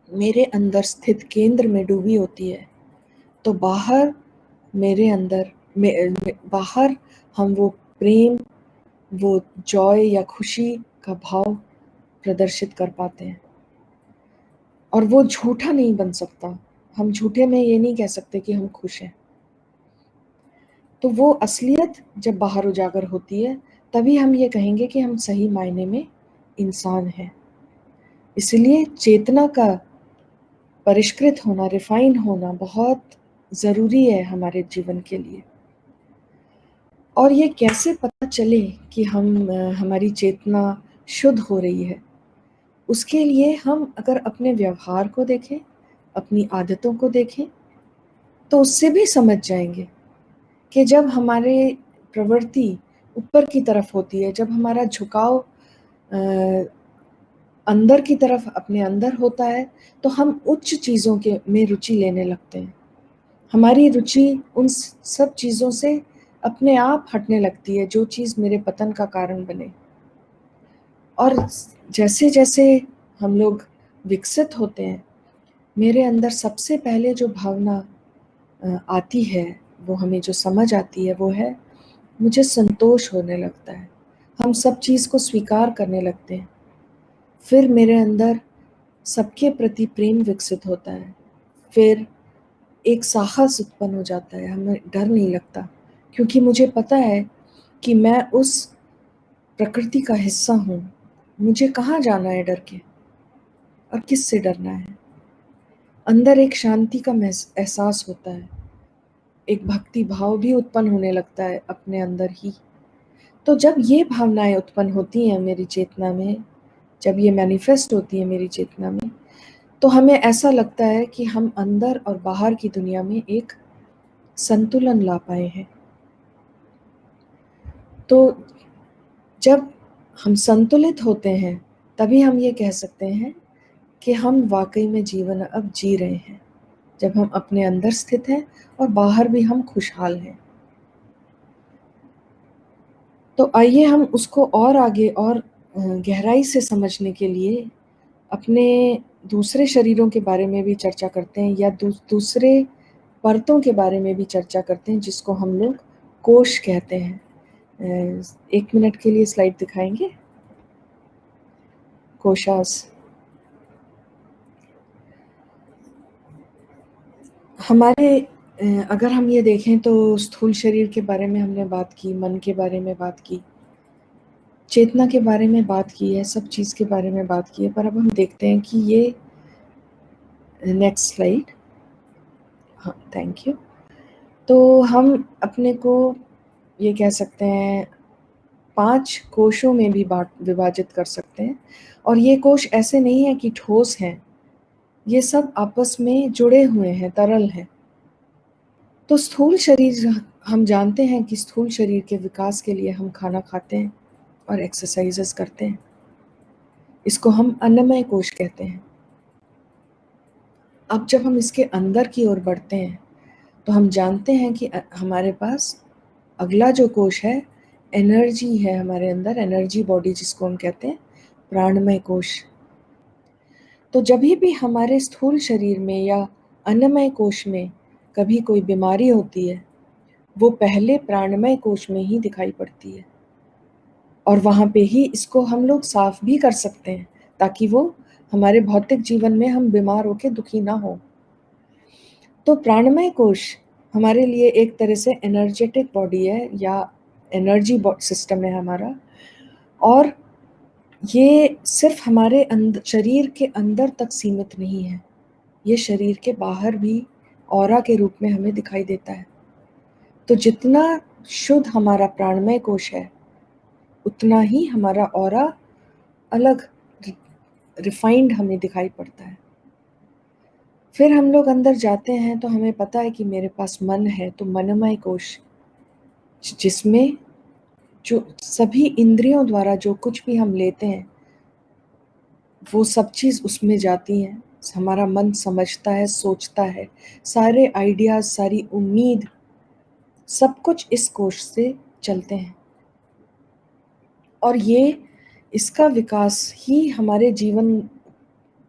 मेरे अंदर स्थित केंद्र में डूबी होती है तो बाहर मेरे अंदर बाहर हम वो प्रेम, वो जॉय या खुशी का भाव प्रदर्शित कर पाते हैं। और वो झूठा नहीं बन सकता। हम झूठे में ये नहीं कह सकते कि हम खुश हैं। तो वो असलियत जब बाहर उजागर होती है तभी हम ये कहेंगे कि हम सही मायने में इंसान हैं। इसलिए चेतना का परिष्कृत होना, रिफाइन होना बहुत ज़रूरी है हमारे जीवन के लिए। और ये कैसे पता चले कि हमारी चेतना शुद्ध हो रही है? उसके लिए हम अगर अपने व्यवहार को देखें, अपनी आदतों को देखें, तो उससे भी समझ जाएंगे कि जब हमारे प्रवृत्ति ऊपर की तरफ होती है, जब हमारा झुकाव अंदर की तरफ अपने अंदर होता है, तो हम उच्च चीज़ों के में रुचि लेने लगते हैं। हमारी रुचि उन सब चीज़ों से अपने आप हटने लगती है जो चीज़ मेरे पतन का कारण बने। और जैसे जैसे हम लोग विकसित होते हैं, मेरे अंदर सबसे पहले जो भावना आती है, वो हमें जो समझ आती है, वो है मुझे संतोष होने लगता है। हम सब चीज़ को स्वीकार करने लगते हैं। फिर मेरे अंदर सबके प्रति प्रेम विकसित होता है। फिर एक साहस उत्पन्न हो जाता है, हमें डर नहीं लगता, क्योंकि मुझे पता है कि मैं उस प्रकृति का हिस्सा हूँ, मुझे कहाँ जाना है डर के, और किससे डरना है। अंदर एक शांति का एहसास होता है, एक भक्ति भाव भी उत्पन्न होने लगता है अपने अंदर ही। तो जब ये भावनाएं उत्पन्न होती हैं मेरी चेतना में, जब ये मैनिफेस्ट होती है मेरी चेतना में, तो हमें ऐसा लगता है कि हम अंदर और बाहर की दुनिया में एक संतुलन ला पाए हैं। तो जब हम संतुलित होते हैं तभी हम ये कह सकते हैं कि हम वाकई में जीवन अब जी रहे हैं, जब हम अपने अंदर स्थित हैं और बाहर भी हम खुशहाल हैं। तो आइए हम उसको और आगे और गहराई से समझने के लिए अपने दूसरे शरीरों के बारे में भी चर्चा करते हैं, या दूसरे परतों के बारे में भी चर्चा करते हैं, जिसको हम लोग कोश कहते हैं। 1 मिनट के लिए स्लाइड दिखाएंगे। कोशास हमारे अगर हम ये देखें तो स्थूल शरीर के बारे में हमने बात की, मन के बारे में बात की, चेतना के बारे में बात की है, सब चीज़ के बारे में बात की है। पर अब हम देखते हैं कि ये नेक्स्ट स्लाइड, हाँ थैंक यू। तो हम अपने को ये कह सकते हैं 5 कोशों में भी विभाजित कर सकते हैं, और ये कोश ऐसे नहीं है कि ठोस हैं, ये सब आपस में जुड़े हुए हैं, तरल हैं। तो स्थूल शरीर, हम जानते हैं कि स्थूल शरीर के विकास के लिए हम खाना खाते हैं और एक्सरसाइजेस करते हैं, इसको हम अन्नमय कोश कहते हैं। अब जब हम इसके अंदर की ओर बढ़ते हैं तो हम जानते हैं कि हमारे पास अगला जो कोश है, एनर्जी है हमारे अंदर, एनर्जी बॉडी जिसको हम कहते हैं, प्राणमय कोश। तो जब भी हमारे स्थूल शरीर में या अन्नमय कोश में कभी कोई बीमारी होती है, वो पहले प्राणमय कोश में ही दिखाई पड़ती है, और वहाँ पे ही इसको हम लोग साफ भी कर सकते हैं ताकि वो हमारे भौतिक जीवन में हम बीमार होके दुखी ना हो। तो प्राणमय कोश हमारे लिए एक तरह से एनर्जेटिक बॉडी है, या एनर्जी सिस्टम है हमारा, और ये सिर्फ हमारे शरीर के अंदर तक सीमित नहीं है, ये शरीर के बाहर भी ऑरा के रूप में हमें दिखाई देता है। तो जितना शुद्ध हमारा प्राणमय कोश है, उतना ही हमारा ऑरा अलग रिफाइंड हमें दिखाई पड़ता है। फिर हम लोग अंदर जाते हैं तो हमें पता है कि मेरे पास मन है, तो मनमय कोश, जिसमें जो सभी इंद्रियों द्वारा जो कुछ भी हम लेते हैं वो सब चीज़ उसमें जाती हैं। हमारा मन समझता है, सोचता है, सारे आइडियाज, सारी उम्मीद, सब कुछ इस कोश से चलते हैं, और ये इसका विकास ही हमारे जीवन,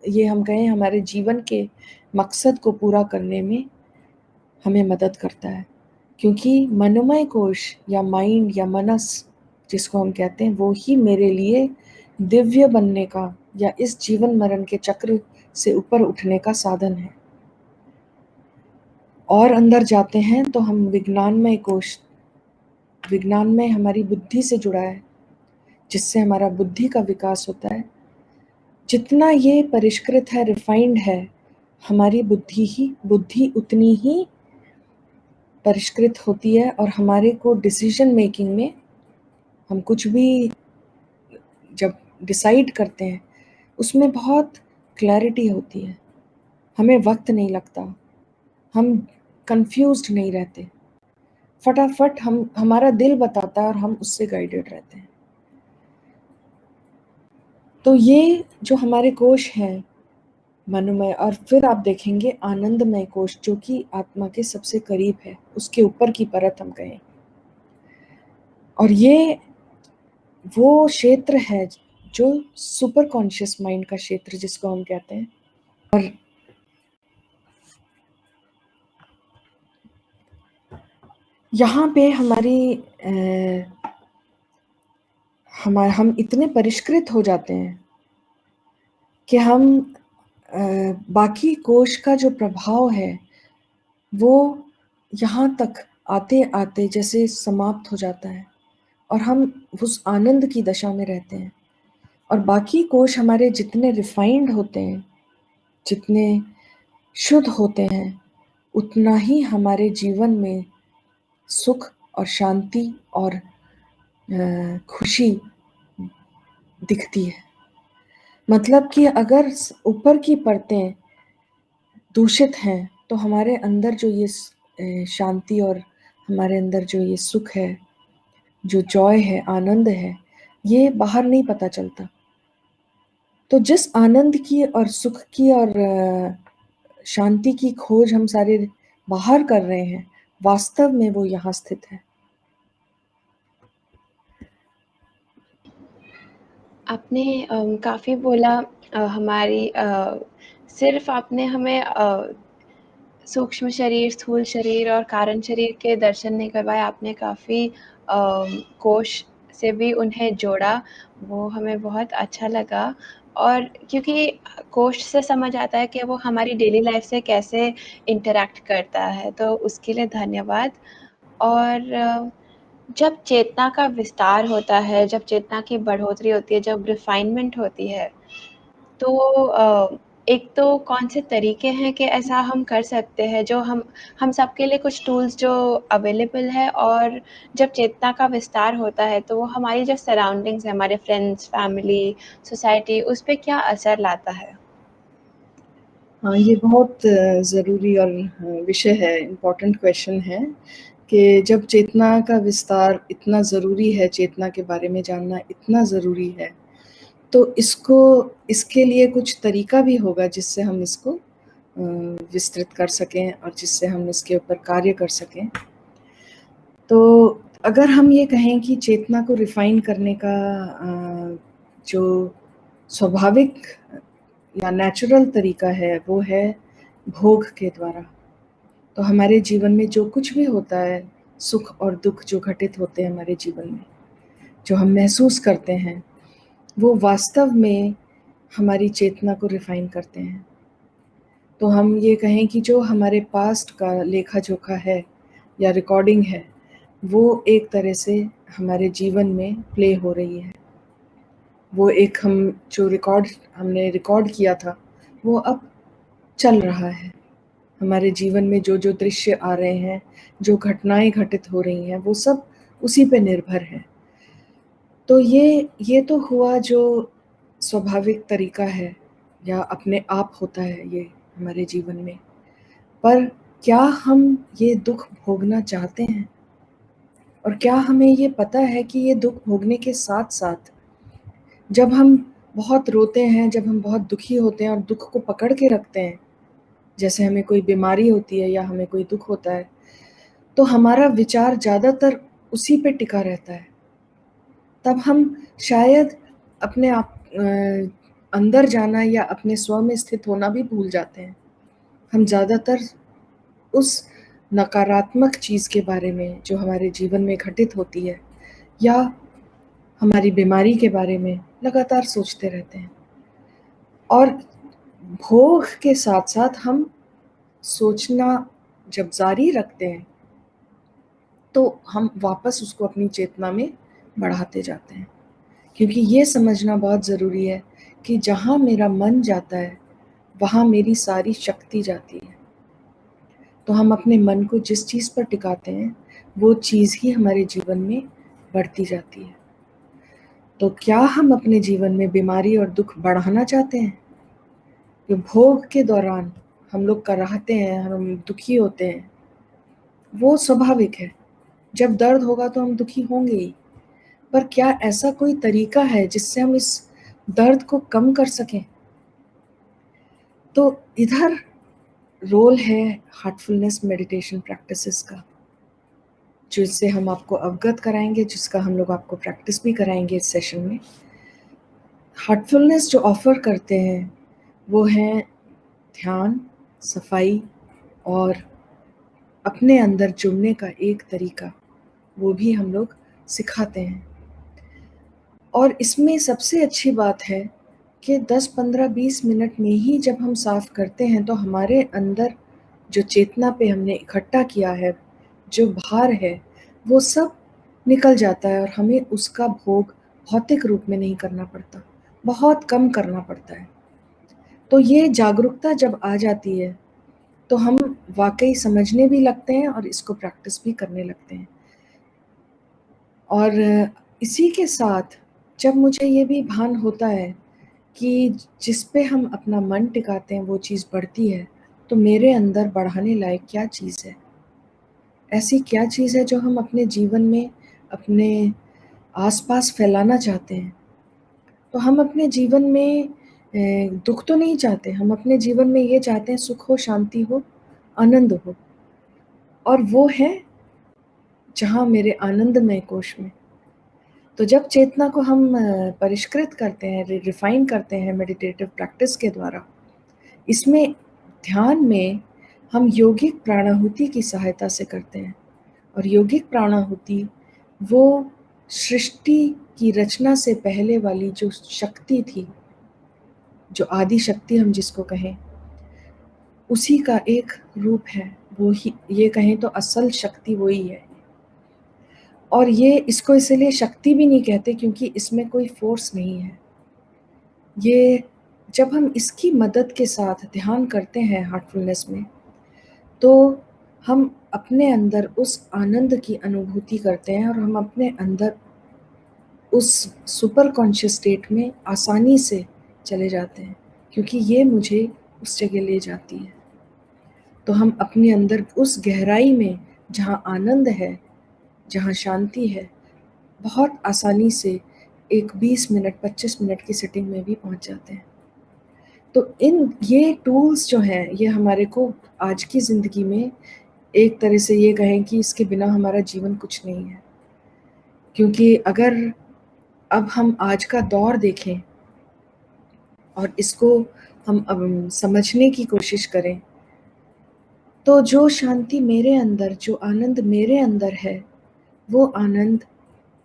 ये हम कहें हमारे जीवन के मकसद को पूरा करने में हमें मदद करता है। क्योंकि मनोमय कोश या माइंड या मनस जिसको हम कहते हैं, वो ही मेरे लिए दिव्य बनने का या इस जीवन मरण के चक्र से ऊपर उठने का साधन है। और अंदर जाते हैं तो हम विज्ञानमय कोश, विज्ञान में हमारी बुद्धि से जुड़ा है, जिससे हमारा बुद्धि का विकास होता है। जितना ये परिष्कृत है, रिफाइंड है, हमारी बुद्धि उतनी ही परिष्कृत होती है, और हमारे को डिसीजन मेकिंग में, हम कुछ भी जब डिसाइड करते हैं उसमें बहुत क्लैरिटी होती है, हमें वक्त नहीं लगता, हम कंफ्यूज्ड नहीं रहते, फटाफट हमारा दिल बताता है और हम उससे गाइडेड रहते हैं। तो ये जो हमारे कोश हैं मनोमय, और फिर आप देखेंगे आनंदमय कोश, जो कि आत्मा के सबसे करीब है, उसके ऊपर की परत हम कहें, और ये वो क्षेत्र है जो सुपर कॉन्शियस माइंड का क्षेत्र जिसको हम कहते हैं। और यहाँ पे हम इतने परिष्कृत हो जाते हैं कि हम बाकी कोश का जो प्रभाव है वो यहाँ तक आते आते जैसे समाप्त हो जाता है, और हम उस आनंद की दशा में रहते हैं। और बाकी कोश हमारे जितने रिफाइंड होते हैं, जितने शुद्ध होते हैं, उतना ही हमारे जीवन में सुख और शांति और खुशी दिखती है। मतलब कि अगर ऊपर की परतें दूषित हैं तो हमारे अंदर जो ये शांति और हमारे अंदर जो ये सुख है, जो जॉय है, आनंद है, ये बाहर नहीं पता चलता। तो जिस आनंद की और सुख की और शांति की खोज हम सारे बाहर कर रहे हैं, वास्तव में वो यहाँ स्थित है। आपने काफ़ी बोला हमारी सिर्फ़ आपने हमें सूक्ष्म शरीर, स्थूल शरीर और कारण शरीर के दर्शन नहीं करवाए, आपने काफ़ी कोश से भी उन्हें जोड़ा, वो हमें बहुत अच्छा लगा। और क्योंकि कोश से समझ आता है कि वो हमारी डेली लाइफ़ से कैसे इंटरैक्ट करता है, तो उसके लिए धन्यवाद। और जब चेतना का विस्तार होता है, जब चेतना की बढ़ोतरी होती है, जब रिफ़ाइनमेंट होती है, तो एक तो कौन से तरीके हैं कि ऐसा हम कर सकते हैं, जो हम सबके लिए कुछ टूल्स जो अवेलेबल है, और जब चेतना का विस्तार होता है तो वो हमारी जो सराउंडिंग्स है, हमारे फ्रेंड्स, फैमिली, सोसाइटी, उस पे क्या असर लाता है? हाँ, ये बहुत ज़रूरी और विषय है, इम्पोर्टेंट क्वेश्चन है कि जब चेतना का विस्तार इतना ज़रूरी है, चेतना के बारे में जानना इतना ज़रूरी है, तो इसके लिए कुछ तरीका भी होगा जिससे हम इसको विस्तृत कर सकें और जिससे हम इसके ऊपर कार्य कर सकें। तो अगर हम ये कहें कि चेतना को रिफाइन करने का जो स्वाभाविक या नेचुरल तरीका है, वो है भोग के द्वारा। तो हमारे जीवन में जो कुछ भी होता है, सुख और दुख जो घटित होते हैं हमारे जीवन में, जो हम महसूस करते हैं, वो वास्तव में हमारी चेतना को रिफाइन करते हैं। तो हम ये कहें कि जो हमारे पास्ट का लेखा-जोखा है या रिकॉर्डिंग है, वो एक तरह से हमारे जीवन में प्ले हो रही है। वो एक जो हमने रिकॉर्ड किया था, वो अब चल रहा है। हमारे जीवन में जो दृश्य आ रहे हैं, जो घटनाएँ घटित हो रही हैं, वो सब उसी पे निर्भर है। तो ये तो हुआ जो स्वाभाविक तरीका है या अपने आप होता है ये हमारे जीवन में। पर क्या हम ये दुःख भोगना चाहते हैं? और क्या हमें ये पता है कि ये दुःख भोगने के साथ-साथ जब हम बहुत रोते हैं, जब हम बहुत दुखी होते हैं और दुःख को पकड़ के रखते हैं, जैसे हमें कोई बीमारी होती है या हमें कोई दुःख होता है, तो हमारा विचार ज़्यादातर उसी पे टिका रहता है। तब हम शायद अपने आप अंदर जाना या अपने स्व में स्थित होना भी भूल जाते हैं। हम ज़्यादातर उस नकारात्मक चीज़ के बारे में जो हमारे जीवन में घटित होती है या हमारी बीमारी के बारे में लगातार सोचते रहते हैं। और भोग के साथ-साथ हम सोचना जब जारी रखते हैं, तो हम वापस उसको अपनी चेतना में बढ़ाते जाते हैं। क्योंकि ये समझना बहुत ज़रूरी है कि जहाँ मेरा मन जाता है, वहाँ मेरी सारी शक्ति जाती है। तो हम अपने मन को जिस चीज़ पर टिकाते हैं, वो चीज़ ही हमारे जीवन में बढ़ती जाती है। तो क्या हम अपने जीवन में बीमारी और दुःख बढ़ाना चाहते हैं? कि भोग के दौरान हम लोग कराहते हैं, हम दुखी होते हैं, वो स्वाभाविक है। जब दर्द होगा तो हम दुखी होंगे ही। पर क्या ऐसा कोई तरीका है जिससे हम इस दर्द को कम कर सकें? तो इधर रोल है हार्टफुलनेस मेडिटेशन प्रैक्टिसेस का, जिससे हम आपको अवगत कराएँगे, जिसका हम लोग आपको प्रैक्टिस भी कराएँगे इस सेशन में। हार्टफुलनेस जो ऑफ़र करते हैं, वो हैं ध्यान, सफाई और अपने अंदर जुड़ने का एक तरीका, वो भी हम लोग सिखाते हैं। और इसमें सबसे अच्छी बात है कि 10, 15, 20 मिनट में ही जब हम साफ़ करते हैं, तो हमारे अंदर जो चेतना पे हमने इकट्ठा किया है, जो भार है, वो सब निकल जाता है और हमें उसका भोग भौतिक रूप में नहीं करना पड़ता, बहुत कम करना पड़ता है। तो ये जागरूकता जब आ जाती है तो हम वाक़ई समझने भी लगते हैं और इसको प्रैक्टिस भी करने लगते हैं। और इसी के साथ जब मुझे ये भी भान होता है कि जिस पे हम अपना मन टिकाते हैं वो चीज़ बढ़ती है, तो मेरे अंदर बढ़ाने लायक क्या चीज़ है? ऐसी क्या चीज़ है जो हम अपने जीवन में, अपने आस-पास फैलाना चाहते हैं? तो हम अपने जीवन में दुःख तो नहीं चाहते, हम अपने जीवन में ये चाहते हैं सुख हो, शांति हो, आनंद हो। और वो है जहाँ मेरे आनंदमय कोश में। तो जब चेतना को हम परिष्कृत करते हैं, रिफाइन करते हैं मेडिटेटिव प्रैक्टिस के द्वारा, इसमें ध्यान में हम यौगिक प्राणाहुति की सहायता से करते हैं। और यौगिक प्राणाहुति वो सृष्टि की रचना से पहले वाली जो शक्ति थी, जो आदि शक्ति हम जिसको कहें, उसी का एक रूप है। वो ही, ये कहें तो असल शक्ति वही है। और ये इसको इसीलिए शक्ति भी नहीं कहते क्योंकि इसमें कोई फोर्स नहीं है। ये जब हम इसकी मदद के साथ ध्यान करते हैं हार्टफुलनेस में, तो हम अपने अंदर उस आनंद की अनुभूति करते हैं और हम अपने अंदर उस सुपर कॉन्शियस स्टेट में आसानी से चले जाते हैं, क्योंकि ये मुझे उस जगह ले जाती है। तो हम अपने अंदर उस गहराई में जहाँ आनंद है, जहाँ शांति है, बहुत आसानी से एक 20 मिनट 25 मिनट की सिटिंग में भी पहुँच जाते हैं। तो ये टूल्स जो हैं, ये हमारे को आज की ज़िंदगी में एक तरह से ये कहें कि इसके बिना हमारा जीवन कुछ नहीं है। क्योंकि अगर अब हम आज का दौर देखें और इसको हम समझने की कोशिश करें, तो जो शांति मेरे अंदर, जो आनंद मेरे अंदर है, वो आनंद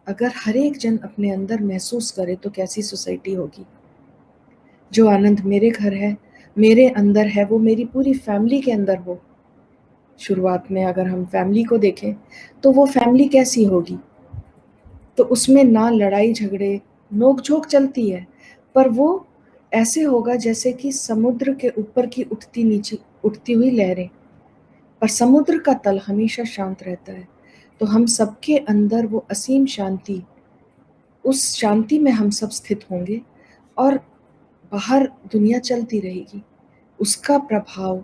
अगर हर एक जन अपने अंदर महसूस करे तो कैसी सोसाइटी होगी। जो आनंद मेरे घर है, मेरे अंदर है, वो मेरी पूरी फैमिली के अंदर हो। शुरुआत में अगर हम फैमिली को देखें तो वो फैमिली कैसी होगी? तो उसमें ना लड़ाई झगड़े, नोक-झोंक चलती है, पर वो ऐसे होगा जैसे कि समुद्र के ऊपर की उठती हुई लहरें, पर समुद्र का तल हमेशा शांत रहता है। तो हम सबके अंदर वो असीम शांति, उस शांति में हम सब स्थित होंगे और बाहर दुनिया चलती रहेगी। उसका प्रभाव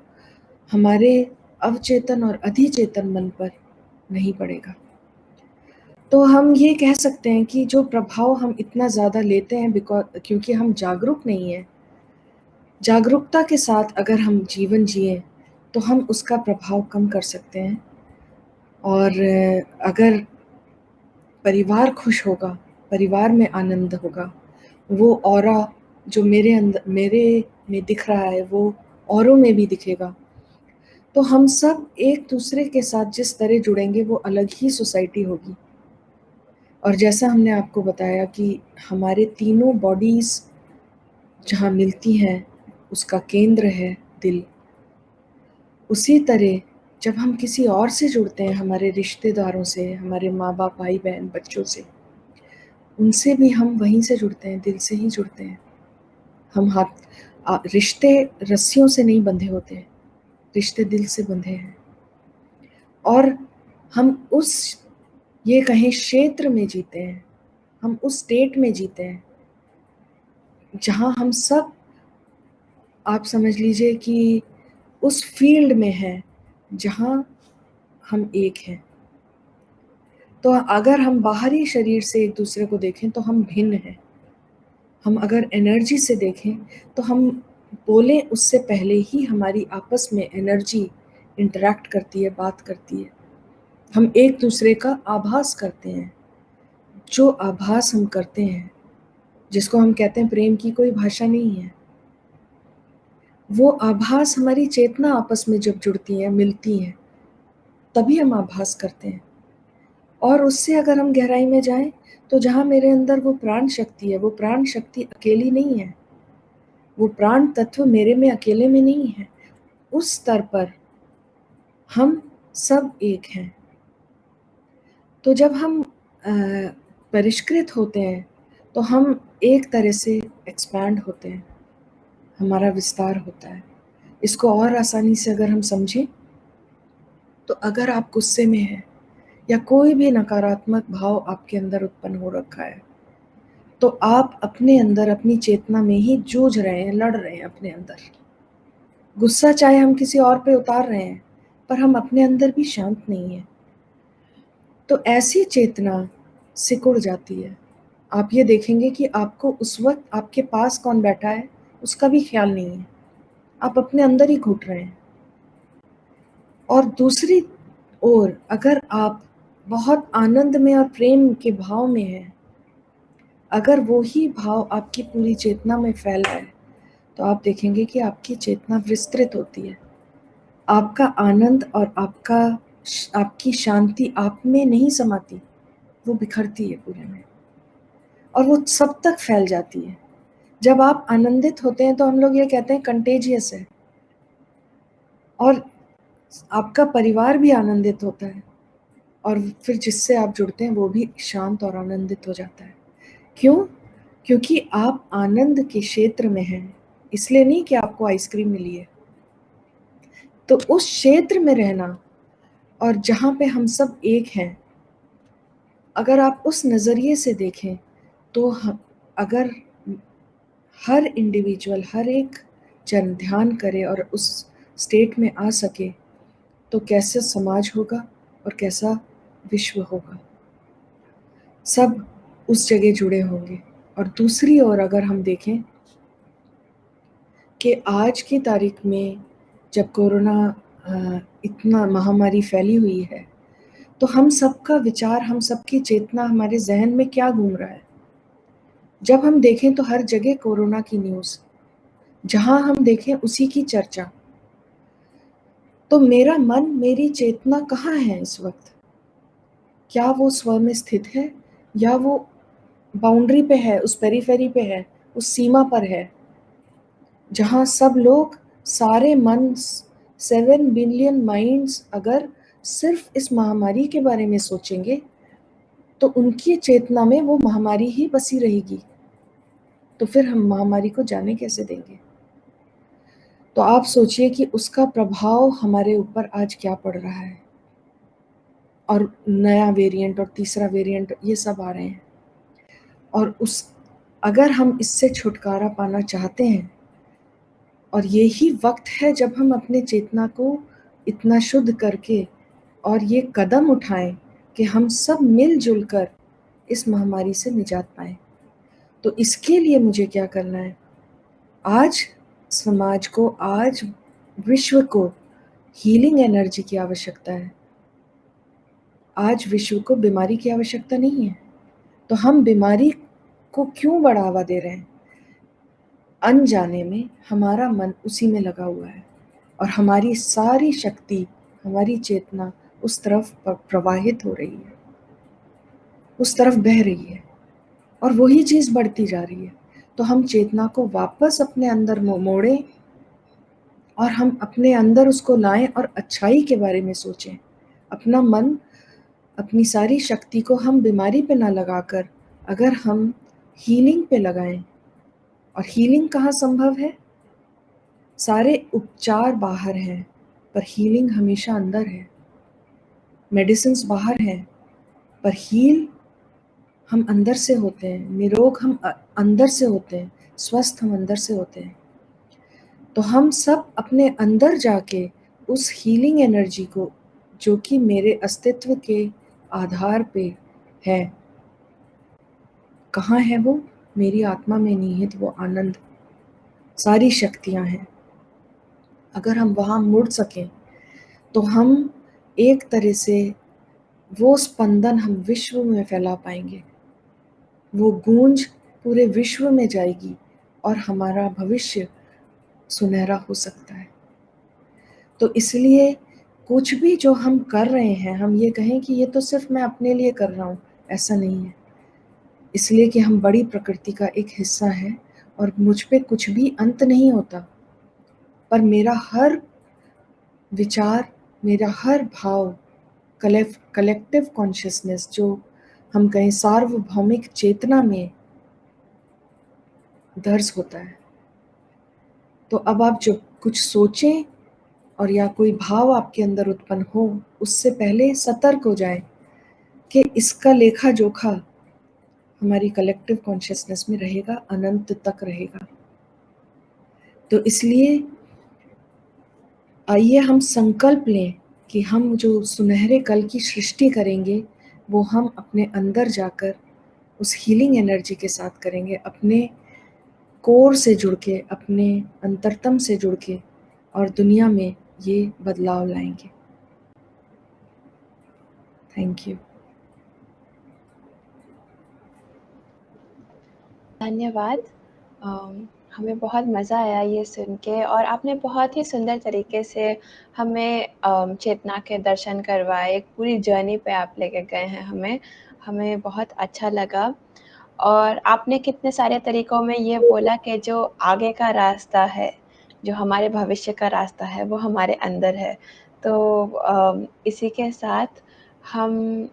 हमारे अवचेतन और अधिचेतन मन पर नहीं पड़ेगा। तो हम ये कह सकते हैं कि जो प्रभाव हम इतना ज़्यादा लेते हैं क्योंकि हम जागरूक नहीं हैं। जागरूकता के साथ अगर हम जीवन जिएँ, तो हम उसका प्रभाव कम कर सकते हैं। और अगर परिवार खुश होगा, परिवार में आनंद होगा, वो ऑरा जो मेरे में दिख रहा है, वो औरों में भी दिखेगा। तो हम सब एक-दूसरे के साथ जिस तरह जुड़ेंगे, वो अलग ही सोसाइटी होगी। और जैसा हमने आपको बताया कि हमारे तीनों बॉडीज़ जहाँ मिलती हैं, उसका केंद्र है दिल। उसी तरह जब हम किसी और से जुड़ते हैं, हमारे रिश्तेदारों से, हमारे माँ-बाप, भाई-बहन, बच्चों से, उनसे भी हम वहीं से जुड़ते हैं, दिल से ही जुड़ते हैं। हम रिश्ते रस्सियों से नहीं बंधे होते हैं, रिश्ते दिल से बंधे हैं। और हम ये कहें क्षेत्र में जीते हैं, हम उस स्टेट में जीते हैं, जहाँ हम सब, आप समझ लीजिए कि उस फील्ड में हैं, जहाँ हम एक हैं। तो अगर हम बाहरी शरीर से एक दूसरे को देखें तो हम भिन्न हैं। हम अगर एनर्जी से देखें तो हम बोलें उससे पहले ही हमारी आपस में एनर्जी इंटरैक्ट करती है, बात करती है। हम एक दूसरे का आभास करते हैं। जो आभास हम करते हैं, जिसको हम कहते हैं प्रेम की कोई भाषा नहीं है, वो आभास हमारी चेतना आपस में जब जुड़ती है, मिलती है, तभी हम आभास करते हैं। और उससे अगर हम गहराई में जाएं, तो जहाँ मेरे अंदर वो प्राण शक्ति है, वो प्राण शक्ति अकेली नहीं है, वो प्राण तत्व मेरे में अकेले में नहीं है। उस स्तर पर हम सब एक हैं। तो जब हम परिष्कृत होते हैं तो हम एक तरह से एक्सपैंड होते हैं, हमारा विस्तार होता है। इसको और आसानी से अगर हम समझें तो अगर आप गुस्से में हैं या कोई भी नकारात्मक भाव आपके अंदर उत्पन्न हो रखा है तो आप अपने अंदर अपनी चेतना में ही जूझ रहे हैं, लड़ रहे हैं अपने अंदर। गुस्सा चाहे हम किसी और पे उतार रहे हैं पर हम अपने अंदर भी शांत नहीं है, तो ऐसी चेतना सिकुड़ जाती है। आप ये देखेंगे कि आपको उस वक्त आपके पास कौन बैठा है उसका भी ख्याल नहीं है, आप अपने अंदर ही घुट रहे हैं। और दूसरी ओर अगर आप बहुत आनंद में और प्रेम के भाव में हैं, अगर वो ही भाव आपकी पूरी चेतना में फैला है तो आप देखेंगे कि आपकी चेतना विस्तृत होती है। आपका आनंद और आपकी शांति आप में नहीं समाती, वो बिखरती है पूरे में और वो सब तक फैल जाती है। जब आप आनंदित होते हैं तो हम लोग ये कहते हैं कंटेजियस है, और आपका परिवार भी आनंदित होता है और फिर जिससे आप जुड़ते हैं वो भी शांत और आनंदित हो जाता है। क्यों? क्योंकि आप आनंद के क्षेत्र में हैं, इसलिए नहीं कि आपको आइसक्रीम मिली है। तो उस क्षेत्र में रहना और जहाँ पे हम सब एक हैं, अगर आप उस नज़रिए से देखें तो अगर हर इंडिविजुअल, हर एक जन ध्यान करे और उस स्टेट में आ सके तो कैसे समाज होगा और कैसा विश्व होगा। सब उस जगह जुड़े होंगे। और दूसरी ओर अगर हम देखें कि आज की तारीख में जब कोरोना इतना महामारी फैली हुई है तो हम सबका विचार, हम सबकी चेतना हमारे जहन में क्या घूम रहा है। जब हम देखें तो हर जगह कोरोना की न्यूज़, जहां हम देखें उसी की चर्चा। तो मेरा मन, मेरी चेतना कहाँ है इस वक्त? क्या वो स्व में स्थित है या वो बाउंड्री पे है, उस पेरीफेरी पे है, उस सीमा पर है जहां सब लोग, सारे मन, 7 बिलियन माइंड्स अगर सिर्फ इस महामारी के बारे में सोचेंगे तो उनकी चेतना में वो महामारी ही बसी रहेगी। तो फिर हम महामारी को जाने कैसे देंगे? तो आप सोचिए कि उसका प्रभाव हमारे ऊपर आज क्या पड़ रहा है। और नया वेरिएंट और तीसरा वेरिएंट ये सब आ रहे हैं, और अगर हम इससे छुटकारा पाना चाहते हैं, और यही वक्त है जब हम अपने चेतना को इतना शुद्ध करके और ये कदम उठाएं कि हम सब मिलजुल कर इस महामारी से निजात पाएं। तो इसके लिए मुझे क्या करना है? आज समाज को, आज विश्व को हीलिंग एनर्जी की आवश्यकता है। आज विश्व को बीमारी की आवश्यकता नहीं है। तो हम बीमारी को क्यों बढ़ावा दे रहे हैं? अनजाने में हमारा मन उसी में लगा हुआ है और हमारी सारी शक्ति, हमारी चेतना उस तरफ प्रवाहित हो रही है, उस तरफ बह रही है और वही चीज़ बढ़ती जा रही है। तो हम चेतना को वापस अपने अंदर मोड़ें और हम अपने अंदर उसको लाएं और अच्छाई के बारे में सोचें। अपना मन, अपनी सारी शक्ति को हम बीमारी पे ना लगाकर अगर हम हीलिंग पे लगाएं, और हीलिंग कहाँ संभव है? सारे उपचार बाहर हैं पर हीलिंग हमेशा अंदर है। मेडिसिन्स बाहर हैं पर हील हम अंदर से होते हैं, निरोग हम अंदर से होते हैं, स्वस्थ हम अंदर से होते हैं। तो हम सब अपने अंदर जाके उस हीलिंग एनर्जी को, जो कि मेरे अस्तित्व के आधार पे है, कहाँ है वो? मेरी आत्मा में निहित वो आनंद, सारी शक्तियाँ हैं। अगर हम वहाँ मुड़ सकें तो हम एक तरह से वो स्पंदन हम विश्व में फैला पाएंगे, वो गूंज पूरे विश्व में जाएगी और हमारा भविष्य सुनहरा हो सकता है। तो इसलिए कुछ भी जो हम कर रहे हैं, हम ये कहें कि ये तो सिर्फ मैं अपने लिए कर रहा हूँ, ऐसा नहीं है। इसलिए कि हम बड़ी प्रकृति का एक हिस्सा है और मुझ पे कुछ भी अंत नहीं होता, पर मेरा हर विचार, मेरा हर भाव, कलेक्टिव कॉन्शियसनेस जो हम कहें सार्वभौमिक चेतना में दर्ज होता है। तो अब आप जो कुछ सोचें और या कोई भाव आपके अंदर उत्पन्न हो, उससे पहले सतर्क हो जाएं कि इसका लेखा जोखा हमारी कलेक्टिव कॉन्शियसनेस में रहेगा, अनंत तक रहेगा। तो इसलिए आइए हम संकल्प लें कि हम जो सुनहरे कल की सृष्टि करेंगे वो हम अपने अंदर जाकर उस हीलिंग एनर्जी के साथ करेंगे, अपने कोर से जुड़ के, अपने अंतरतम से जुड़ के, और दुनिया में ये बदलाव लाएंगे। Thank you. धन्यवाद। हमें बहुत मज़ा आया ये सुन के, और आपने बहुत ही सुंदर तरीके से हमें चेतना के दर्शन करवाए। एक पूरी जर्नी पे आप लेके गए हैं हमें। हमें बहुत अच्छा लगा, और आपने कितने सारे तरीकों में ये बोला कि जो आगे का रास्ता है, जो हमारे भविष्य का रास्ता है, वो हमारे अंदर है। तो इसी के साथ हम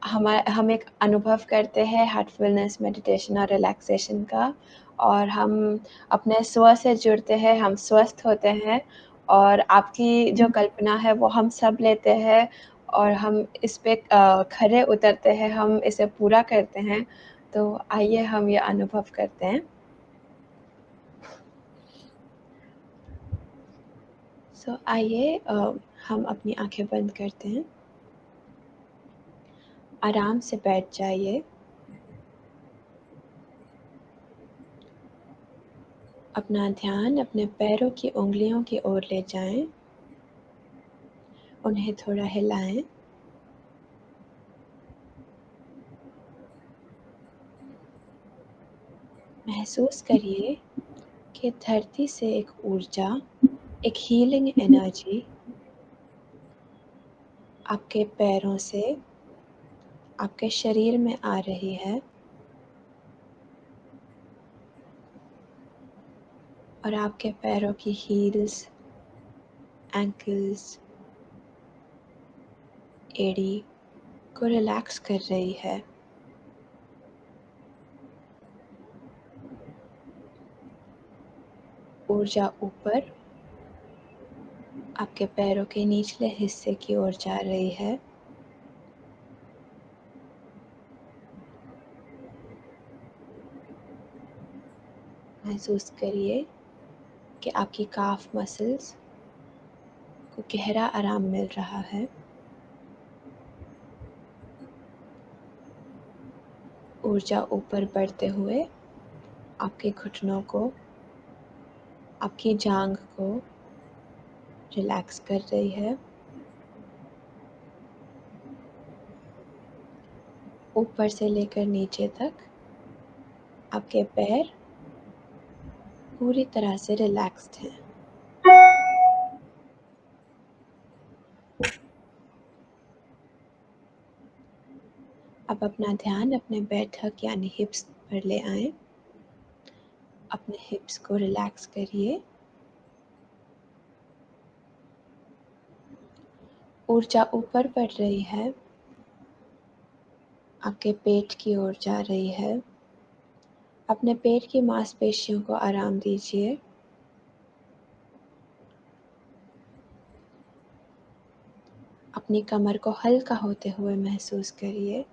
हम एक अनुभव करते हैं हार्टफुलनेस मेडिटेशन और रिलैक्सेशन का, और हम अपने स्व से जुड़ते हैं, हम स्वस्थ होते हैं, और आपकी जो कल्पना है वो हम सब लेते हैं, और हम इस पे खरे उतरते हैं, हम इसे पूरा करते हैं। तो आइए हम ये अनुभव करते हैं। आइए हम अपनी आंखें बंद करते हैं। आराम से बैठ जाइए। अपना ध्यान अपने पैरों की उंगलियों की ओर ले जाएं। उन्हें थोड़ा हिलाएं। महसूस करिए कि धरती से एक ऊर्जा, एक हीलिंग एनर्जी आपके पैरों से आपके शरीर में आ रही है, और आपके पैरों की हील्स, एंकल्स, एड़ी को रिलैक्स कर रही है। ऊर्जा ऊपर आपके पैरों के निचले हिस्से की ओर जा रही है। महसूस करिए कि आपकी काफ मसल्स को गहरा आराम मिल रहा है। ऊर्जा ऊपर बढ़ते हुए आपके घुटनों को, आपकी जांघ को रिलैक्स कर रही है। ऊपर से लेकर नीचे तक आपके पैर पूरी तरह से रिलैक्स्ड हैं। अब अपना ध्यान अपने बैठक यानी हिप्स पर ले आएं। अपने हिप्स को रिलैक्स करिए। ऊर्जा ऊपर बढ़ रही है, आपके पेट की ओर जा रही है। अपने पेट की मांसपेशियों को आराम दीजिए। अपनी कमर को हल्का होते हुए महसूस करिए।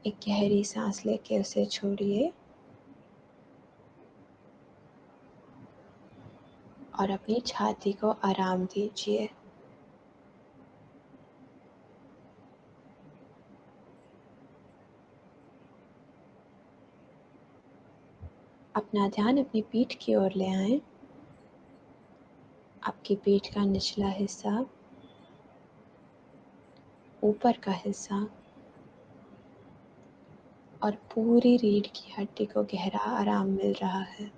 एक गहरी सांस लेके उसे छोड़िए, और अपनी छाती को आराम दीजिए। अपना ध्यान अपनी पीठ की ओर ले आएं। आपकी पीठ का निचला हिस्सा, ऊपर का हिस्सा, और पूरी रीढ़ की हड्डी को गहरा आराम मिल रहा है।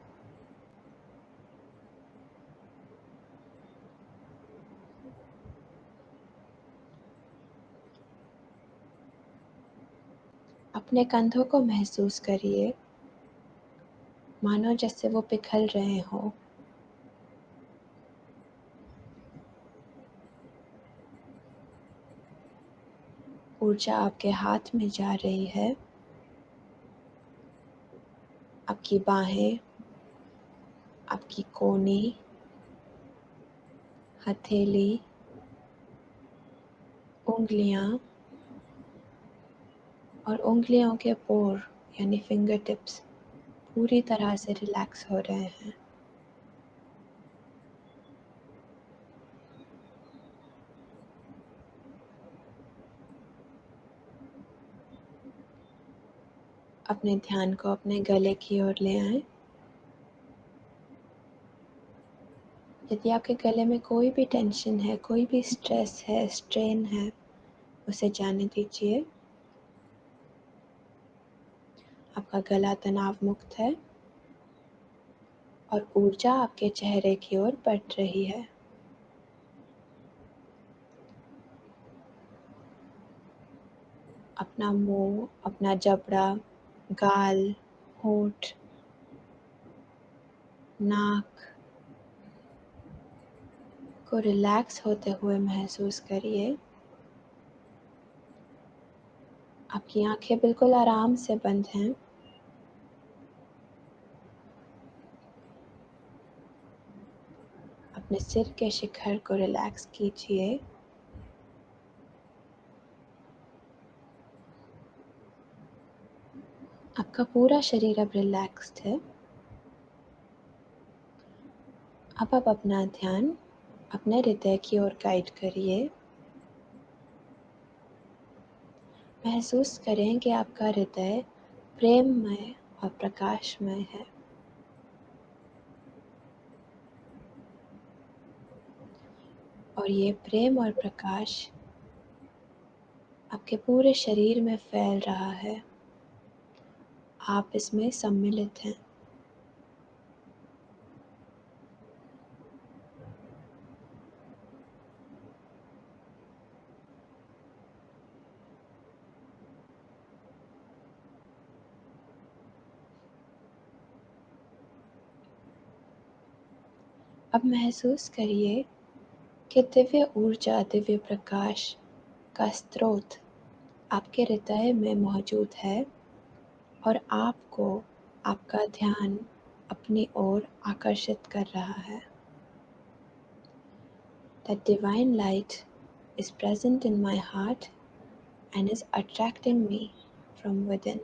अपने कंधों को महसूस करिए, मानो जैसे वो पिघल रहे हों। ऊर्जा आपके हाथ में जा रही है, आपकी बाहें, आपकी कोहनी, हथेली, उँगलियाँ और उँगलियों के पोर यानी फिंगर टिप्स पूरी तरह से रिलैक्स हो रहे हैं। अपने ध्यान को अपने गले की ओर ले आएं। यदि आपके गले में कोई भी टेंशन है, कोई भी स्ट्रेस है, स्ट्रेन है, उसे जाने दीजिए। आपका गला तनाव मुक्त है और ऊर्जा आपके चेहरे की ओर बढ़ रही है। अपना मुंह, अपना जबड़ा, गाल, होंठ, नाक को रिलैक्स होते हुए महसूस करिए। आपकी आंखें बिल्कुल आराम से बंद हैं। अपने सिर के शिखर को रिलैक्स कीजिए। आपका पूरा शरीर अब रिलैक्स्ड है। अब आप अपना ध्यान अपने हृदय की ओर गाइड करिए। महसूस करें कि आपका हृदय प्रेममय और प्रकाशमय है। और ये प्रेम और प्रकाश आपके पूरे शरीर में फैल रहा है। आप इसमें सम्मिलित हैं। अब महसूस करिए कि दिव्य ऊर्जा, दिव्य प्रकाश का स्रोत आपके हृदय में मौजूद है और आपको आपका ध्यान अपनी ओर आकर्षित कर रहा है। That divine light is present in my heart and is attracting me from within.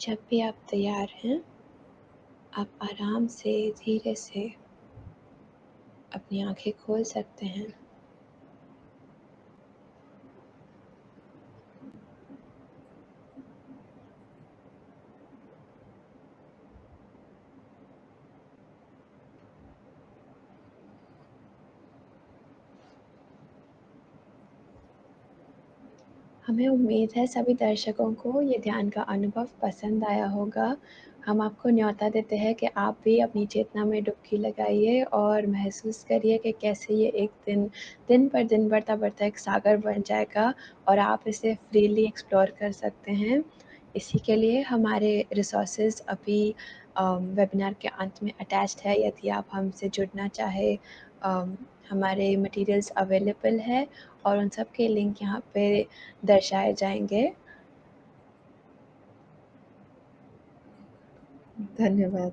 जब भी आप तैयार हैं, आप आराम से, धीरे से अपनी आँखें खोल सकते हैं। हमें उम्मीद है सभी दर्शकों को ये ध्यान का अनुभव पसंद आया होगा। हम आपको न्योता देते हैं कि आप भी अपनी चेतना में डुबकी लगाइए और महसूस करिए कि कैसे ये एक दिन पर दिन बढ़ता-बढ़ता एक सागर बन जाएगा और आप इसे फ्रीली एक्सप्लोर कर सकते हैं। इसी के लिए हमारे रिसोर्सेज़ अभी वेबिनार के अंत में अटैच्ड है, यदि आप हमसे जुड़ना चाहें हमारे मटीरियल्स अवेलेबल है और उन सब के लिंक यहाँ पे दर्शाए जाएँगे। धन्यवाद।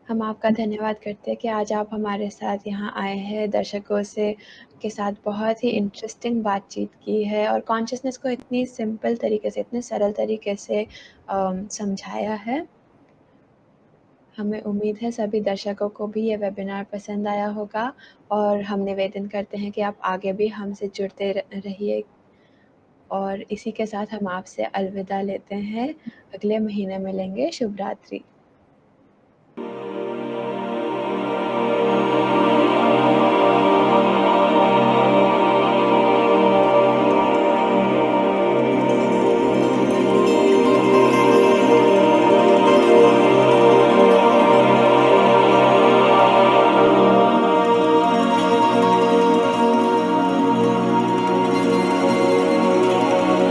हम आपका धन्यवाद करते हैं कि आज आप हमारे साथ यहाँ आए हैं, दर्शकों से के साथ बहुत ही इंटरेस्टिंग बातचीत की है और कॉन्शसनेस को इतनी सिंपल तरीके से, इतने सरल तरीके से समझाया है। हमें उम्मीद है सभी दर्शकों को भी ये वेबिनार पसंद आया होगा और हम निवेदन करते हैं कि आप आगे भी हमसे जुड़ते रहिए और इसी के साथ हम आपसे अलविदा लेते हैं। अगले महीने मिलेंगे। शुभ रात्रि।